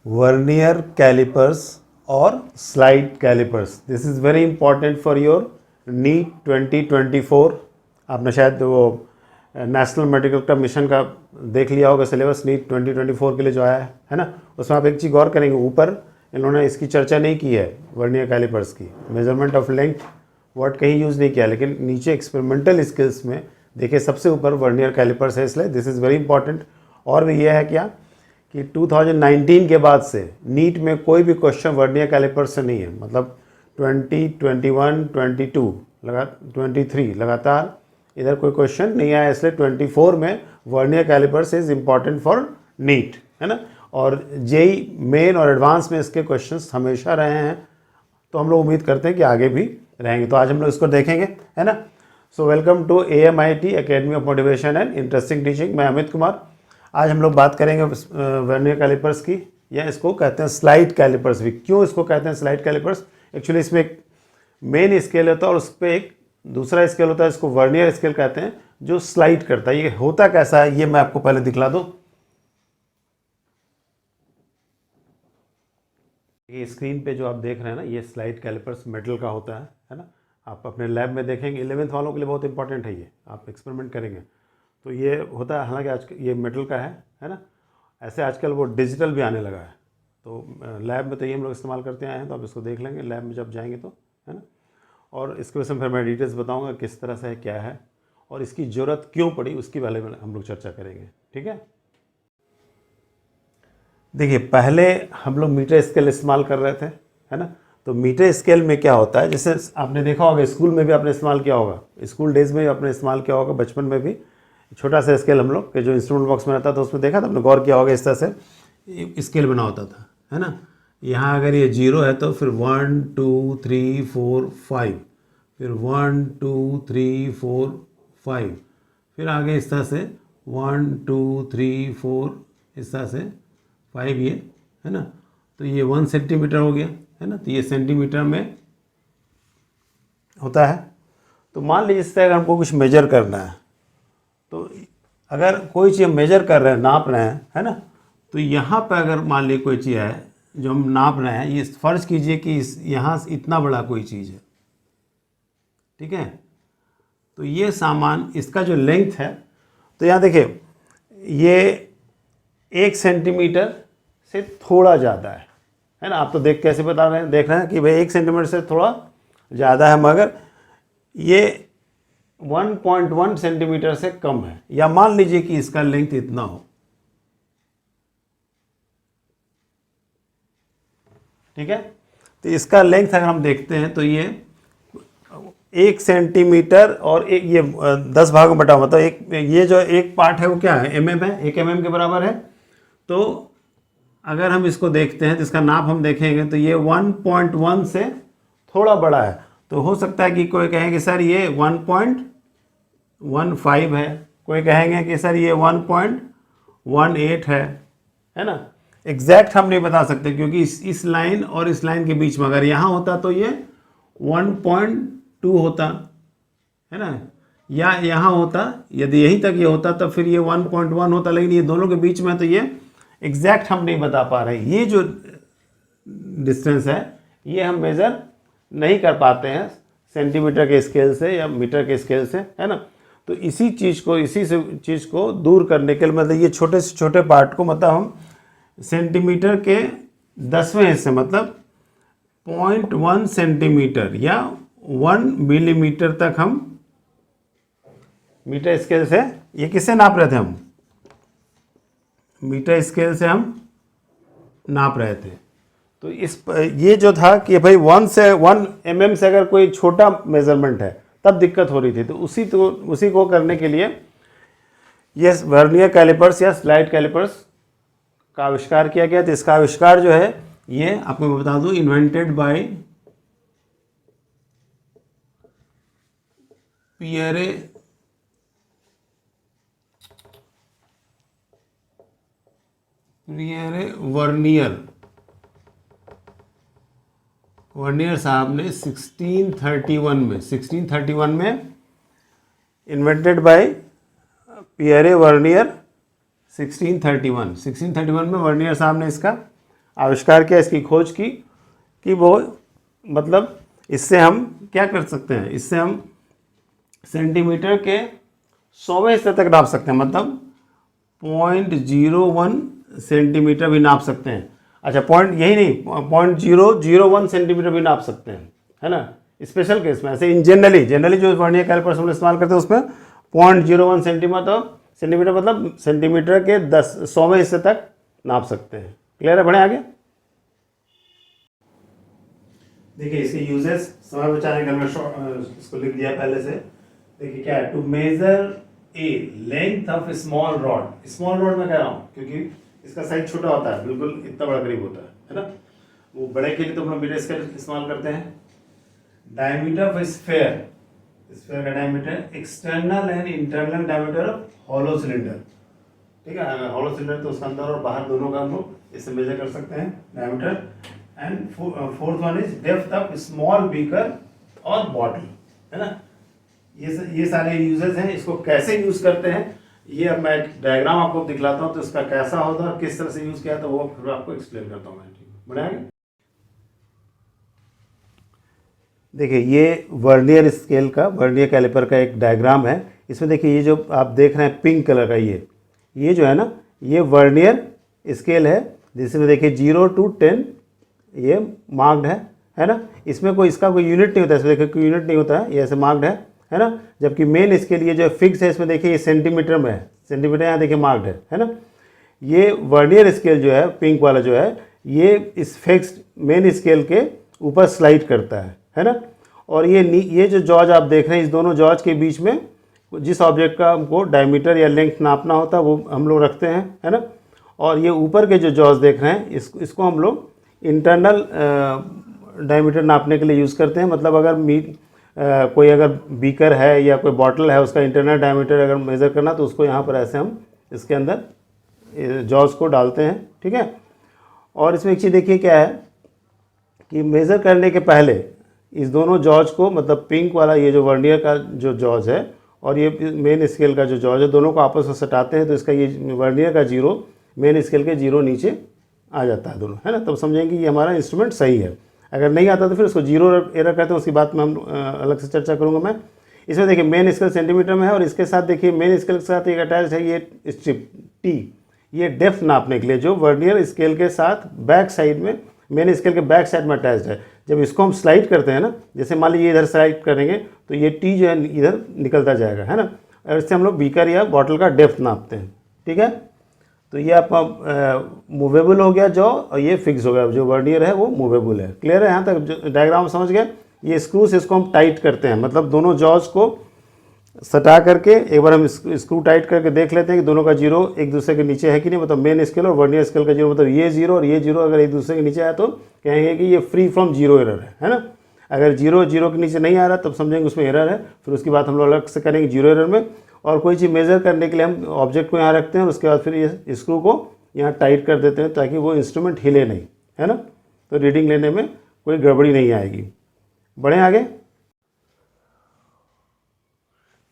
Vernier callipers और slide callipers. This is very important for your NEET 2024। आपने शायद वो नेशनल मेडिकल कमीशन का देख लिया होगा सिलेबस नीट 2024 के लिए जो आया है ना, उसमें आप एक चीज़ गौर करेंगे, ऊपर इन्होंने इसकी चर्चा नहीं की है वर्नियर कैलिपर्स की, मेजरमेंट ऑफ लेंथ वर्ड कहीं यूज़ नहीं किया, लेकिन नीचे एक्सपेरिमेंटल स्किल्स में देखिए सबसे ऊपर वर्नियर कैलिपर्स है, इसलिए दिस इज़ वेरी इंपॉर्टेंट। और भी यह है क्या कि 2019 के बाद से नीट में कोई भी क्वेश्चन वर्नियर कैलिपर्स से नहीं है, मतलब 20, 21, 22 23 लगातार इधर कोई क्वेश्चन नहीं आया, इसलिए 24 में vernier callipers is important for NEET, है ना। और जेई मेन और एडवांस में इसके क्वेश्चंस हमेशा रहे हैं, तो हम लोग उम्मीद करते हैं कि आगे भी रहेंगे। तो आज हम लोग इसको देखेंगे, है ना। So welcome to AMIT academy of motivation and interesting teaching. मैं अमित कुमार। आज हम लोग बात करेंगे वर्नियर कैलिपर्स की, या इसको कहते हैं स्लाइड कैलिपर्स भी। क्यों इसको कहते हैं स्लाइड कैलिपर्स? एक्चुअली इसमें एक मेन स्केल होता है और उस पर एक दूसरा स्केल होता है, इसको वर्नियर स्केल कहते हैं, जो स्लाइड करता है। ये होता कैसा है ये मैं आपको पहले दिखला दूं। ये स्क्रीन पे जो आप देख रहे हैं ना, ये स्लाइड कैलिपर्स मेटल का होता है ना। आप अपने लैब में देखेंगे, 11th वालों के लिए बहुत इंपॉर्टेंट है ये, आप एक्सपेरिमेंट करेंगे तो ये होता है। हालांकि आज ये मेटल का है ना। ऐसे आजकल वो डिजिटल भी आने लगा है, तो लैब में तो ये हम लोग इस्तेमाल करते आए हैं, तो आप इसको देख लेंगे लैब में जब जाएंगे तो, है ना। और इसके विषय में फिर मैं डिटेल्स बताऊँगा किस तरह से है, क्या है और इसकी ज़रूरत क्यों पड़ी, उसकी बारे में हम लोग चर्चा करेंगे, ठीक है। देखिए, पहले हम लोग मीटर स्केल इस्तेमाल कर रहे थे, है ना। तो मीटर स्केल में क्या होता है, जैसे आपने देखा होगा स्कूल में भी आपने इस्तेमाल किया होगा, स्कूल डेज में भी आपने इस्तेमाल किया होगा, बचपन में भी छोटा सा स्केल हम लोग के जो इंस्ट्रूमेंट बॉक्स में रहता था उसमें देखा था आपने, गौर किया होगा, इस तरह से स्केल बना होता था, है ना। यहाँ अगर ये 0 है तो फिर 1 2 3 4 5, फिर 1 2 3 4 5, फिर आगे इस तरह से 1 2 3 4 इस तरह से 5, ये है ना। तो ये 1 सेंटीमीटर हो गया, है ना। तो ये सेंटीमीटर में होता है। तो मान लीजिए इससे अगर हमको कुछ मेजर करना है, तो अगर कोई चीज़ मेजर कर रहे हैं, नाप रहे हैं, है ना, तो यहाँ पर अगर मान लीजिए कोई चीज़ है जो हम नाप रहे हैं, ये फर्ज कीजिए कि यहाँ से इतना बड़ा कोई चीज़ है, ठीक है। तो ये सामान, इसका जो लेंथ है, तो यहाँ देखिए ये 1 सेंटीमीटर से थोड़ा ज़्यादा है ना। आप तो देख कैसे बता रहे हैं, देख रहे हैं कि भाई 1 सेंटीमीटर से थोड़ा ज़्यादा है, मगर ये 1.1 सेंटीमीटर से कम है। या मान लीजिए कि इसका लेंथ इतना हो, ठीक है। तो इसका लेंथ अगर हम देखते हैं तो ये 1 सेंटीमीटर और एक ये 10 भागों में बटा, मतलब एक ये जो एक पार्ट है वो क्या है, mm है, 1 mm के बराबर है। तो अगर हम इसको देखते हैं तो इसका नाप हम देखेंगे तो ये 1.1 से थोड़ा बड़ा है। तो हो सकता है कि कोई कहेंगे सर ये 1.15 है, कोई कहेंगे कि सर ये 1.18 है ना। एग्जैक्ट हम नहीं बता सकते, क्योंकि इस लाइन और इस लाइन के बीच में अगर यहाँ होता तो ये 1.2 होता, है ना, या यहाँ होता, यदि यहीं तक ये होता तो फिर ये 1.1 होता, लेकिन ये दोनों के बीच में, तो ये एग्जैक्ट हम नहीं बता पा रहे। ये जो डिस्टेंस है ये हम मेज़र नहीं कर पाते हैं सेंटीमीटर के स्केल से या मीटर के स्केल से, है ना। तो इसी चीज़ को दूर करने के लिए, मतलब ये छोटे से छोटे पार्ट को, मतलब हम सेंटीमीटर के 10वें हिस्से, मतलब 0.1 सेंटीमीटर या 1 मिलीमीटर तक हम मीटर स्केल से, ये किससे नाप रहे थे हम, मीटर स्केल से हम नाप रहे थे। तो ये जो था कि भाई 1 mm से अगर कोई छोटा मेजरमेंट है तब दिक्कत हो रही थी। तो उसी को करने के लिए ये वर्नियर कैलिपर्स या स्लाइड कैलिपर्स का आविष्कार किया गया। तो इसका आविष्कार जो है, ये आपको मैं बता दूं, इन्वेंटेड बाय पियरे वर्नियर साहब ने 1631 में इन्वेंटेड बाय पियरे वर्नियर। 1631 में वर्नियर साहब ने इसका आविष्कार किया, इसकी खोज की कि वो मतलब इससे हम क्या कर सकते हैं, इससे हम सेंटीमीटर के 100वें हिस्से तक नाप सकते हैं, मतलब 0.01 सेंटीमीटर भी नाप सकते हैं। अच्छा, पॉइंट यही नहीं, 0.001 सेंटीमीटर भी नाप सकते हैं, है ना, स्पेशल केस में। ऐसे इन जनरली जो वर्नियर कैलिपर्स हम इस्तेमाल करते हैं उसमें 0.01 सेंटीमीटर मतलब सेंटीमीटर के 100वें हिस्से तक नाप सकते हैं। क्लियर है? बढ़े आगे। देखिए इसके यूजेस समय बचाने के लिए इसको लिख दिया पहले से। देखिए क्या है, to measure a length of small rod. Small rod में कह रहा हूँ क्योंकि इसका साइज छोटा होता है, बिल्कुल इतना बड़ा करीब होता है ना। वो बड़े के लिए तो हम लोग मीटर स्केल इस्तेमाल करते हैं। डायमीटर ऑफ स्फेयर, स्फेयर का diameter, external and internal diameter of hollow cylinder. ठीक है, अगर हॉलो सिलेंडर तो उसका अंदर और बाहर दोनों का हम लोग इससे मेजर कर सकते हैं diameter. And fourth one is depth of small beaker और बॉटल, है ना। ये सारे यूजेस हैं। इसको कैसे यूज करते हैं ये अब मैं एक डायग्राम आपको दिखलाता हूँ, तो इसका कैसा होता है और किस तरह से यूज किया तो वो फिर आपको एक्सप्लेन करता हूँ मैं। ठीक है, बढ़िया। देखिए ये वर्नियर स्केल का, वर्नियर कैलिपर का एक डायग्राम है। इसमें देखिए ये जो आप देख रहे हैं पिंक कलर का, ये जो है ना, ये वर्नियर स्केल है, जिसमें देखिए 0 to 10 ये मार्क्ड है ना। इसमें कोई इसका कोई यूनिट नहीं होता है, इसमें देखिए कोई यूनिट नहीं होता है, ये ऐसे मार्क्ड है ना। जबकि मेन स्केल ये जो फिक्स है, इसमें देखिए ये सेंटीमीटर में है, सेंटीमीटर यहाँ देखिए मार्क्ड है ना। ये वर्नियर स्केल जो है पिंक वाला जो है, ये इस फिक्स्ड मेन स्केल के ऊपर स्लाइड करता है ना। और ये जो जॉज आप देख रहे हैं, इस दोनों जॉज के बीच में जिस ऑब्जेक्ट का हमको डायमीटर या लेंथ नापना होता है वो हम लोग रखते हैं, है ना। और ये ऊपर के जो जॉज देख रहे हैं इसको हम लोग इंटरनल डायमीटर नापने के लिए यूज़ करते हैं। मतलब अगर कोई अगर बीकर है या कोई बॉटल है, उसका इंटरनल डायमीटर अगर मेज़र करना तो उसको यहाँ पर ऐसे हम इसके अंदर जॉज को डालते हैं, ठीक है। और इसमें एक चीज़ देखिए क्या है कि मेज़र करने के पहले इस दोनों जॉज को, मतलब पिंक वाला ये जो वर्नियर का जो जॉज है और ये मेन स्केल का जो जॉज है, दोनों को आपस में सटाते हैं तो इसका ये वर्नियर का 0 मेन स्केल के 0 नीचे आ जाता है दोनों, है ना। तब समझेंगे कि ये हमारा इंस्ट्रूमेंट सही है। अगर नहीं आता तो फिर उसको 0 एरर कहते हैं, उसकी बात में हम अलग से चर्चा करूँगा मैं। इसमें देखिए मेन स्केल सेंटीमीटर में है और इसके साथ देखिए मेन स्केल के साथ एक अटैच है ये स्ट्रिप टी, ये डेप्थ नापने के लिए, जो वर्नियर स्केल के साथ बैक साइड में, मेन स्केल के बैक साइड में अटैच्ड है। जब इसको हम स्लाइड करते हैं ना, जैसे मान लीजिए इधर स्लाइड करेंगे तो ये टी जो है इधर निकलता जाएगा, है ना। और इससे हम लोग बीकर या बॉटल का डेप्थ नापते हैं, ठीक है। तो ये आपका मूवेबल हो गया जॉ, और ये फिक्स हो गया, जो वर्नियर है वो मूवेबल है। क्लियर है यहाँ तक? जो डायग्राम समझ गए। ये स्क्रू से इसको हम टाइट करते हैं, मतलब दोनों जॉज को सटा करके एक बार हम स्क्रू टाइट करके देख लेते हैं कि दोनों का 0 एक दूसरे के नीचे है कि नहीं। मतलब मेन स्केल और वर्नियर स्केल का 0, मतलब ये 0 और ये 0 अगर एक दूसरे के नीचे आया तो कहेंगे कि ये फ्री फ्रॉम 0 एरर है ना। अगर 0 के नीचे नहीं आ रहा तब समझेंगे उसमें एरर है। फिर उसकी बात हम लोग अलग से करेंगे 0 एरर में। और कोई चीज़ मेज़र करने के लिए हम ऑब्जेक्ट को यहाँ रखते हैं और उसके बाद फिर ये स्क्रू को यहाँ टाइट कर देते हैं ताकि वो इंस्ट्रूमेंट हिले नहीं, है ना। तो रीडिंग लेने में कोई गड़बड़ी नहीं आएगी। बढ़ें आगे।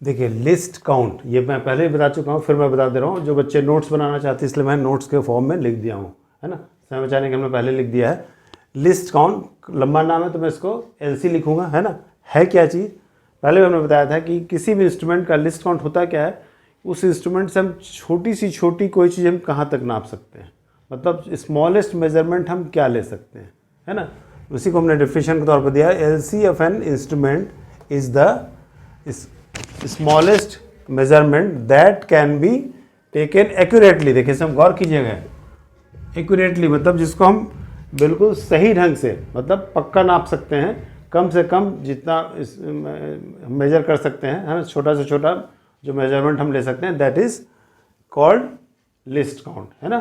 देखिए लिस्ट काउंट, ये मैं पहले ही बता चुका हूँ, फिर मैं बता दे रहा हूँ। जो बच्चे नोट्स बनाना चाहते हैं इसलिए मैं नोट्स के फॉर्म में लिख दिया हूँ, है ना। समय बचाने के हमने पहले लिख दिया है। लिस्ट काउंट लंबा नाम है तो मैं इसको LC लिखूँगा, है ना। है क्या चीज़, पहले हमने बताया था कि किसी भी इंस्ट्रूमेंट का लिस्ट काउंट होता क्या है, उस इंस्ट्रूमेंट से हम छोटी सी छोटी कोई चीज़ हम कहाँ तक नाप सकते हैं, मतलब स्मॉलेस्ट मेजरमेंट हम क्या ले सकते हैं, है ना। उसी को हमने डेफिनेशन के तौर पर दिया है। LC of an instrument is the smallest measurement that can be taken accurately. देखिए सब गौर कीजिएगा, एक्यूरेटली मतलब जिसको हम बिल्कुल सही ढंग से, मतलब पक्का नाप सकते हैं, कम से कम जितना मेजर कर सकते हैं, है ना। छोटा से छोटा जो मेजरमेंट हम ले सकते हैं, that is called list count, है ना।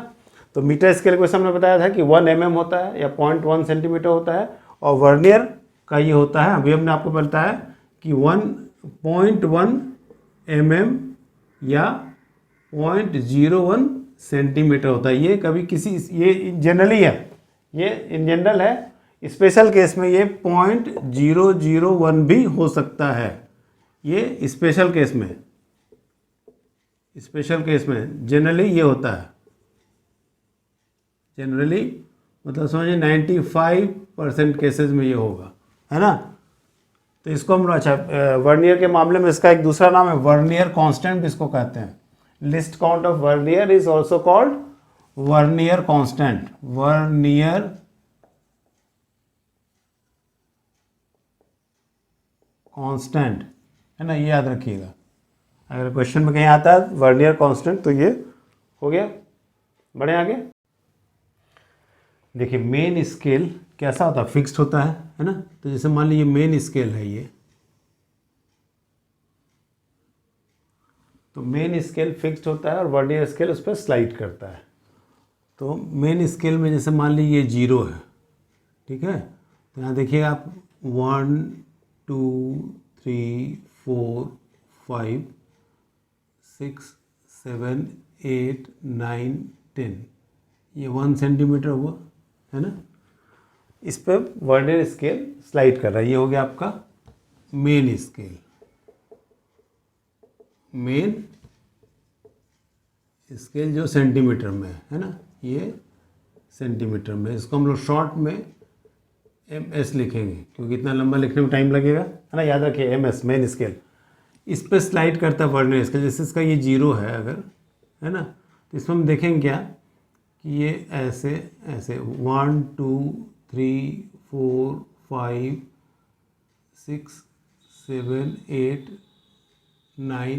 तो मीटर स्केल को हमने बताया था कि 1 mm होता है या 0.1 सेंटीमीटर होता है, और वर्नियर का ये होता है, अभी हमने आपको बताया कि 1.1 mm या 0.01 सेंटीमीटर होता है। ये कभी किसी, ये जनरली है, ये इन जनरल है। स्पेशल केस में ये 0.001 भी हो सकता है। ये स्पेशल केस में, जनरली ये होता है, जनरली मतलब समझिए 95% केसेस में ये होगा, है ना। तो इसको हम अच्छा वर्नियर के मामले में इसका एक दूसरा नाम है वर्नियर कांस्टेंट, इसको कहते हैं। List count of vernier is also called vernier constant. Vernier constant, है ना, ये याद रखिएगा। अगर क्वेश्चन में कहीं आता है वर्नियर कांस्टेंट तो ये हो गया। बढ़े आगे। देखिए मेन स्केल कैसा होता है, फिक्स्ड होता है ना। तो जैसे मान लीजिए मेन स्केल है ये, तो मेन स्केल फिक्स्ड होता है और वर्नियर स्केल उस पर स्लाइड करता है। तो मेन स्केल में जैसे मान लीजिए ये 0 है, ठीक है। तो यहाँ देखिए आप 1 2 3 4 5 6 7 8 9 10, ये 1 सेंटीमीटर हुआ, है ना। इस पे वर्नियर स्केल स्लाइड कर रहा है। ये हो गया आपका मेन स्केल। मेन स्केल जो सेंटीमीटर में है ना, ये सेंटीमीटर में। इसको हम लोग शॉर्ट में MS लिखेंगे क्योंकि इतना लंबा लिखने में टाइम लगेगा, है ना। याद रखिए MS मेन स्केल। इस पे स्लाइड करता है वर्नियर स्केल। जैसे इसका ये 0 है अगर, है ना, तो इसमें हम देखेंगे क्या कि ये ऐसे ऐसे 1 2 3 4 5 6 7 8 9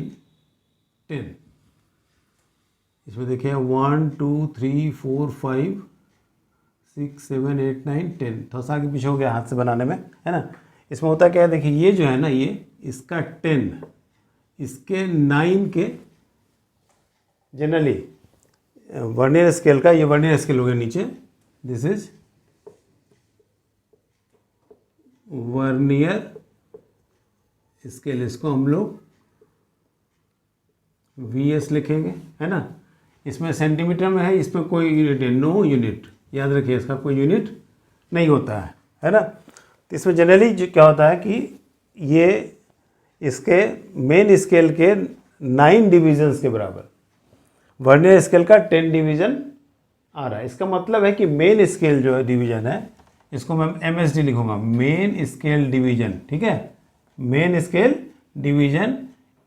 10, इसमें देखिए 1 2 3 4 5 6 7 8 9 10, थोड़ा सा आगे पीछे हो गया हाथ से बनाने में, है ना। इसमें होता क्या है, देखिए ये जो है ना, ये इसका 10, इसके 9 के जनरली वर्नियर स्केल का, ये वर्नियर स्केल हो गया नीचे, दिस इज वर्नियर स्केल। इसको हम लोग VS लिखेंगे, है ना। इसमें सेंटीमीटर में है, इसमें कोई यूनिट है, नो यूनिट, याद रखिए इसका कोई यूनिट नहीं होता है ना। तो इसमें जनरली जो क्या होता है कि ये इसके मेन स्केल के 9 डिविजन्स के बराबर, वर्नियर स्केल का 10 डिवीजन आ रहा है। इसका मतलब है कि मेन स्केल जो है डिवीजन है, इसको मैं MSD लिखूंगा, मेन स्केल डिवीजन, ठीक है। Main scale division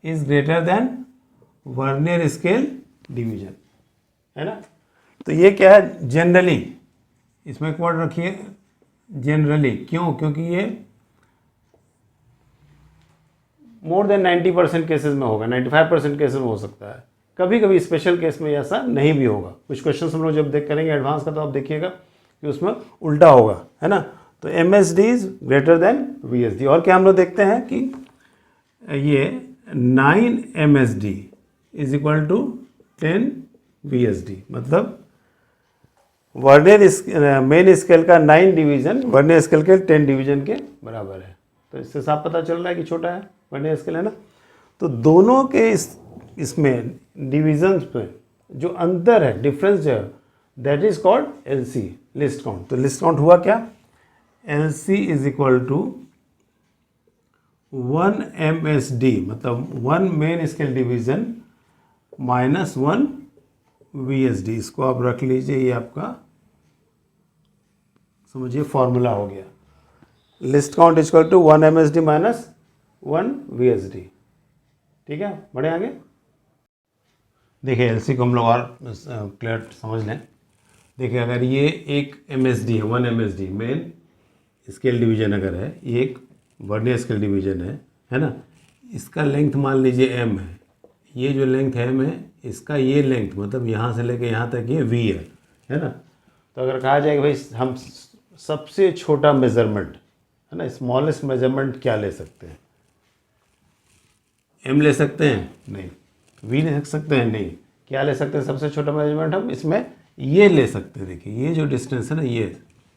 is greater than vernier scale division, है ना। तो ये क्या है, जनरली, इसमें एक वर्ड रखिए जनरली। क्यों? क्योंकि ये मोर देन 90% केसेस में होगा, 95% केसेस में हो सकता है। कभी कभी स्पेशल केस में ऐसा नहीं भी होगा। कुछ क्वेश्चन हम लोग जब देख करेंगे एडवांस का, तो आप देखिएगा कि उसमें उल्टा होगा, है ना। तो MSD is greater than VSD। और क्या हम लोग देखते हैं कि ये 9 MSD is equal to 10 VSD, मतलब वर्नियर मेन स्केल का 9 डिवीजन वर्नियर स्केल के 10 डिवीजन के बराबर है। तो इससे साफ पता चल रहा है कि छोटा है वर्नियर स्केल, है ना। तो दोनों के इसमें डिविजन्स पे जो अंतर है, डिफरेंस जो है, that is called LC, least count. तो लिस्ट काउंट हुआ क्या, LC is equal to 1 MSD, मतलब 1 main scale division minus 1 VSD। इसको आप रख लीजिए, ये आपका समझिए फॉर्मूला हो गया। Least count is equal to 1 MSD minus 1 VSD, ठीक है। बढ़े आगे। देखिए LC को हम लोग और क्लियर समझ लें। देखिए अगर ये एक MSD है, 1 MSD मेन स्केल डिवीजन अगर है, ये एक वर्नियर स्केल डिवीजन है ना। इसका लेंथ मान लीजिए M है, ये जो लेंथ M है, इसका ये लेंथ मतलब यहाँ से लेके यहाँ तक ये V है ना। तो अगर कहा जाए कि भाई हम सबसे छोटा मेजरमेंट, है ना, स्मॉलेस्ट मेजरमेंट क्या ले सकते हैं, M ले सकते हैं? नहीं। V ले सकते हैं? नहीं। क्या ले सकते हैं सबसे छोटा मेजरमेंट? हम इसमें ये ले सकते हैं। देखिए ये जो डिस्टेंस है ना, ये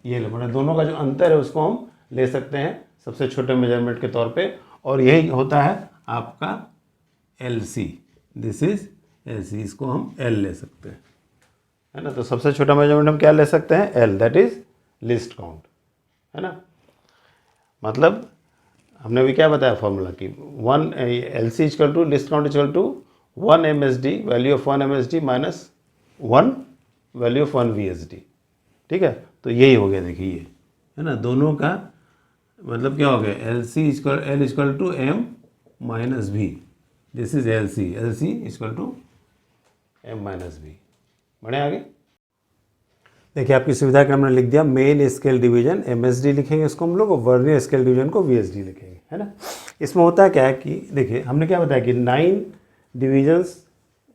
ले, मतलब दोनों का जो अंतर है उसको हम ले सकते हैं सबसे छोटे मेजरमेंट के तौर पे, और यही होता है आपका LC। दिस इज LC, इसको हम L ले सकते हैं, है ना। तो सबसे छोटा मेजरमेंट हम क्या ले सकते हैं? L, that is list count, है ना। मतलब हमने अभी क्या बताया फॉर्मूला की 1 LC equal to least count equal to 1 MSD, value of 1 MSD minus 1 value of 1 VSD, ठीक है, तो यही हो गया, देखिए ये है ना, दोनों का मतलब क्या हो गया, L C equal to M minus B, this is L C equal to M minus B. बढ़े आगे, देखिए आपकी सुविधा के हमने लिख दिया मेन स्केल डिवीजन MSD लिखेंगे इसको हम लोग, और वर्नियर स्केल डिवीजन को VSD लिखेंगे, है ना। इसमें होता है क्या है कि देखिए हमने क्या बताया कि 9 divisions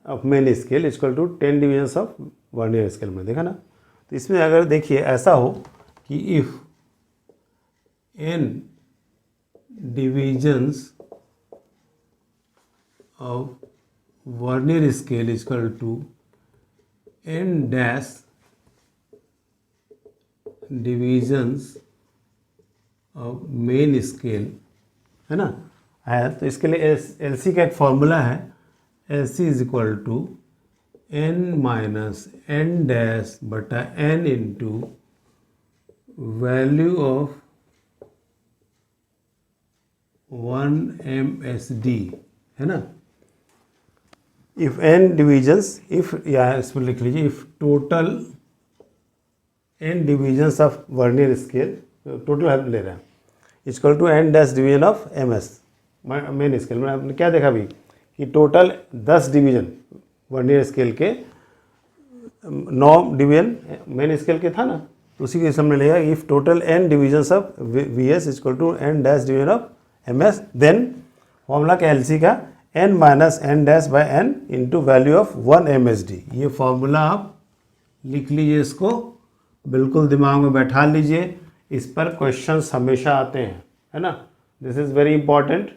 of main scale equal to 10 divisions of vernier scale में, देखा ना। तो इसमें अगर देखिए ऐसा हो कि if n divisions of vernier scale equal to n dash divisions of main scale, है ना, है। तो इसके लिए LC का एक फॉर्मूला है, LC is equal to n minus n dash बटा n into value of 1 MSD, है ना। इफ n डिविजन्स, इफ या इसमें लिख लीजिए if total n divisions of vernier scale, total help ले रहे हैं, equal to n dash division of MS main scale में। आपने क्या देखा अभी कि टोटल 10 डिवीजन वर्नियर स्केल के, 9 डिवीजन मेन स्केल के था ना, तो उसी के हमने लिया if total n divisions of VS equal to n dash division of MS, then formula का LC का n minus n dash by n into value of 1 MSD। ये फॉर्मूला आप लिख लीजिए, इसको बिल्कुल दिमाग में बैठा लीजिए, इस पर क्वेश्चंस हमेशा आते हैं, है ना। This is very important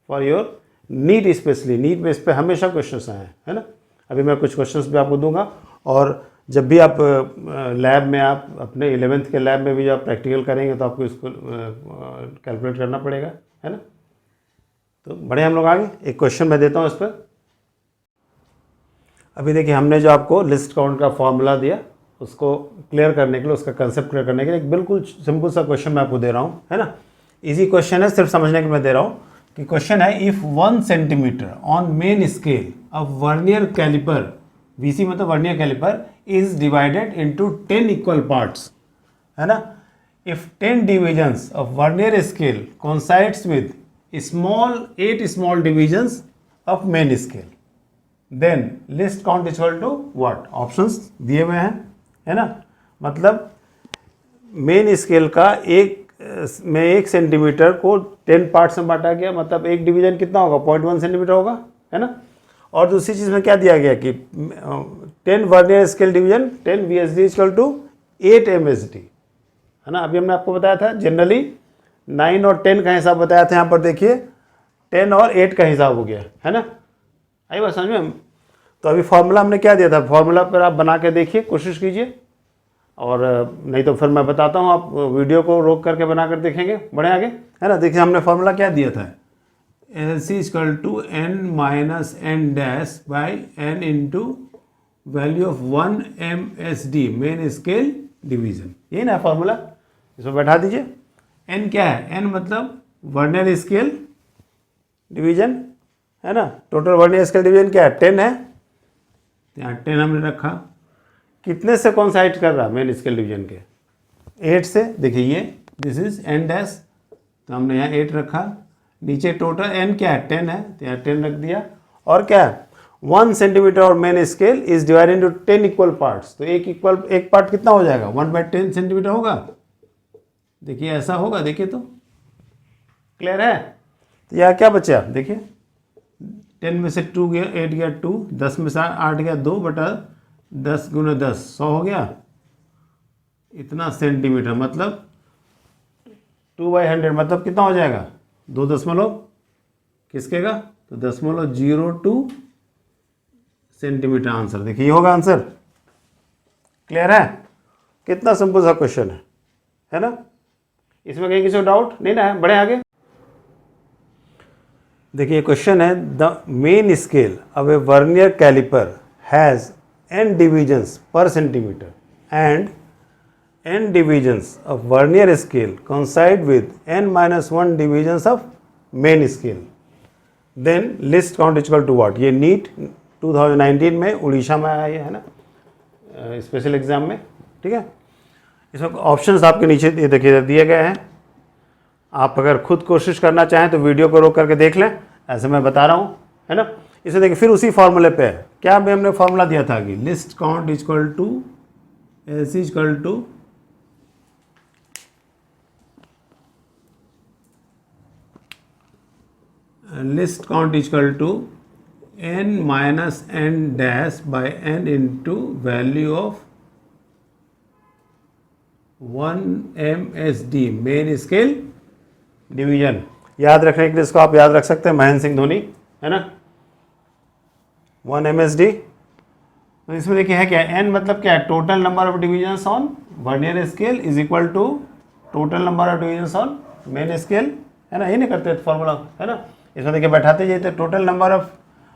for your NEET, specially NEET base पे हमेशा क्वेश्चंस आए हैं, है ना। अभी मैं कुछ क्वेश्चंस भी आपको दूंगा, और जब भी आप लैब में, आप अपने 11th के लैब में भी जब प्रैक्टिकल करेंगे तो आपको इसको कैलकुलेट करना पड़ेगा, है ना। तो बढ़े हम लोग आगे, एक क्वेश्चन मैं देता हूँ इस पर। अभी देखिए हमने जो आपको लिस्ट काउंट का फॉर्मूला दिया, उसको क्लियर करने के लिए, उसका कंसेप्ट क्लियर करने के लिए एक बिल्कुल सिंपल सा क्वेश्चन मैं आपको दे रहा हूँ, है ना। इजी क्वेश्चन है, सिर्फ समझने के लिए मैं दे रहा हूँ कि क्वेश्चन है if 1 centimetre on main scale of vernier calliper, VC मतलब vernier calliper, is divided into 10 equal parts, है ना। If 10 divisions of vernier scale coincides with 8 small divisions of main scale, then least count equal to what. Options दिए हुए हैं, है ना। मतलब main scale का एक सेंटीमीटर को 10 पार्ट्स में बांटा गया, मतलब एक डिवीजन कितना होगा, 0.1 सेंटीमीटर होगा, है ना। और दूसरी चीज़ में क्या दिया गया कि 10 vernier scale division 10 VSD equal to 8 MSD, है ना। अभी हमने आपको बताया था जनरली 9 और 10 का हिसाब बताया था, यहाँ पर देखिए 10 और 8 का हिसाब हो गया, है ना। आई बात समझ में। तो अभी फॉर्मूला हमने क्या दिया था, फॉर्मूला पर आप बना के देखिए, कोशिश कीजिए, और नहीं तो फिर मैं बताता हूँ, आप वीडियो को रोक करके बना कर देखेंगे, बढ़े आगे, है ना। देखिए हमने फॉर्मूला क्या दिया था, LC equal to n minus n dash by n into value of 1 MSD main scale division, यही ना फॉर्मूला, इसमें बैठा दीजिए। n क्या है, n मतलब वर्नियर स्केल डिवीजन, है ना। टोटल वर्नियर स्केल डिवीजन क्या है, 10 है, यहाँ 10 हमने रखा। कितने से कौन सा हाइट कर रहा है मेन स्केल डिवीजन के, 8 से। देखिए ये दिस इज n डैश, तो हमने यहाँ 8 रखा। नीचे टोटल n क्या है, 10 है, तो यहाँ 10 रख दिया। और क्या है, 1 सेंटीमीटर और main scale is divided into 10 equal parts, तो एक पार्ट कितना हो जाएगा, 1/10 सेंटीमीटर होगा। देखिए ऐसा होगा, देखिए तो क्लियर है। तो यहाँ क्या बचा, देखिए 10 में से 2 गया, 8 गया 2, 10 में से 8 गया 2 बटा 10 गुना 10 100 हो गया, इतना सेंटीमीटर, मतलब 2/100 मतलब कितना हो जाएगा, 2 दशमलव किसके का, तो 0.02 सेंटीमीटर आंसर। देखिए ये होगा आंसर, क्लियर है। कितना सिंपल सा क्वेश्चन है ना। इसमें कहीं किसी को डाउट नहीं ना है, बढ़े आगे। देखिए क्वेश्चन है, the main scale of a vernier calliper has n divisions per centimetre and n divisions of vernier scale coincide with n-1 divisions of main scale, then least count equal to what. ये NEET 2019 में उड़ीसा में आया है ना, special exam में, ठीक है। इसमें ऑप्शंस आपके नीचे ये देखिए दिए गए हैं। आप अगर खुद कोशिश करना चाहें तो वीडियो को रोक करके देख लें, ऐसे मैं बता रहा हूँ, है ना। इसे देखिए फिर उसी फॉर्मूले पे है, क्या भी हमने फॉर्मूला दिया था कि least count equal to S equal to least count equal to n minus n dash by n into value of 1 MSD main scale division. याद रखने के लिए इसको आप याद रख सकते हैं महेंद्र सिंह धोनी, है ना, 1 MSD। तो इसमें देखिए है क्या, n मतलब क्या है, total number of divisions on vernier scale is equal to total number of divisions on main scale, है ना। ये नहीं करते फॉर्मूला, है ना। इसमें देखिए बैठाते जाइए तो total number of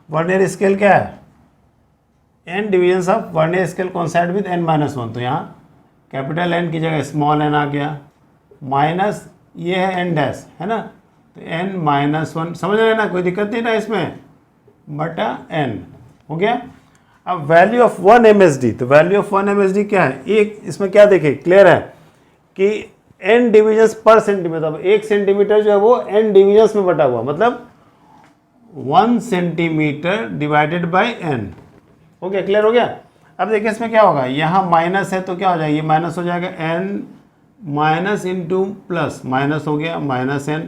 vernier scale क्या है, n divisions of vernier scale कॉन्साइड with n-1। तो यहाँ कैपिटल N की जगह स्मॉल n आ गया, माइनस ये है n डैश, है ना, तो n-1 समझ रहे हैं ना, कोई दिक्कत नहीं ना इसमें, बटा n हो गया। अब वैल्यू ऑफ 1 MSD, तो वैल्यू ऑफ 1 MSD क्या है, एक इसमें क्या देखिए क्लियर है कि n डिविजन्स पर सेंटीमीटर, अब 1 सेंटीमीटर जो है वो n डिविजन्स में बटा हुआ, मतलब 1 सेंटीमीटर डिवाइडेड बाय n, हो गया, क्लियर हो गया। अब देखिए इसमें क्या होगा, यहाँ माइनस है तो क्या हो जाएगा, ये माइनस हो जाएगा, n minus into plus, minus हो गया minus n,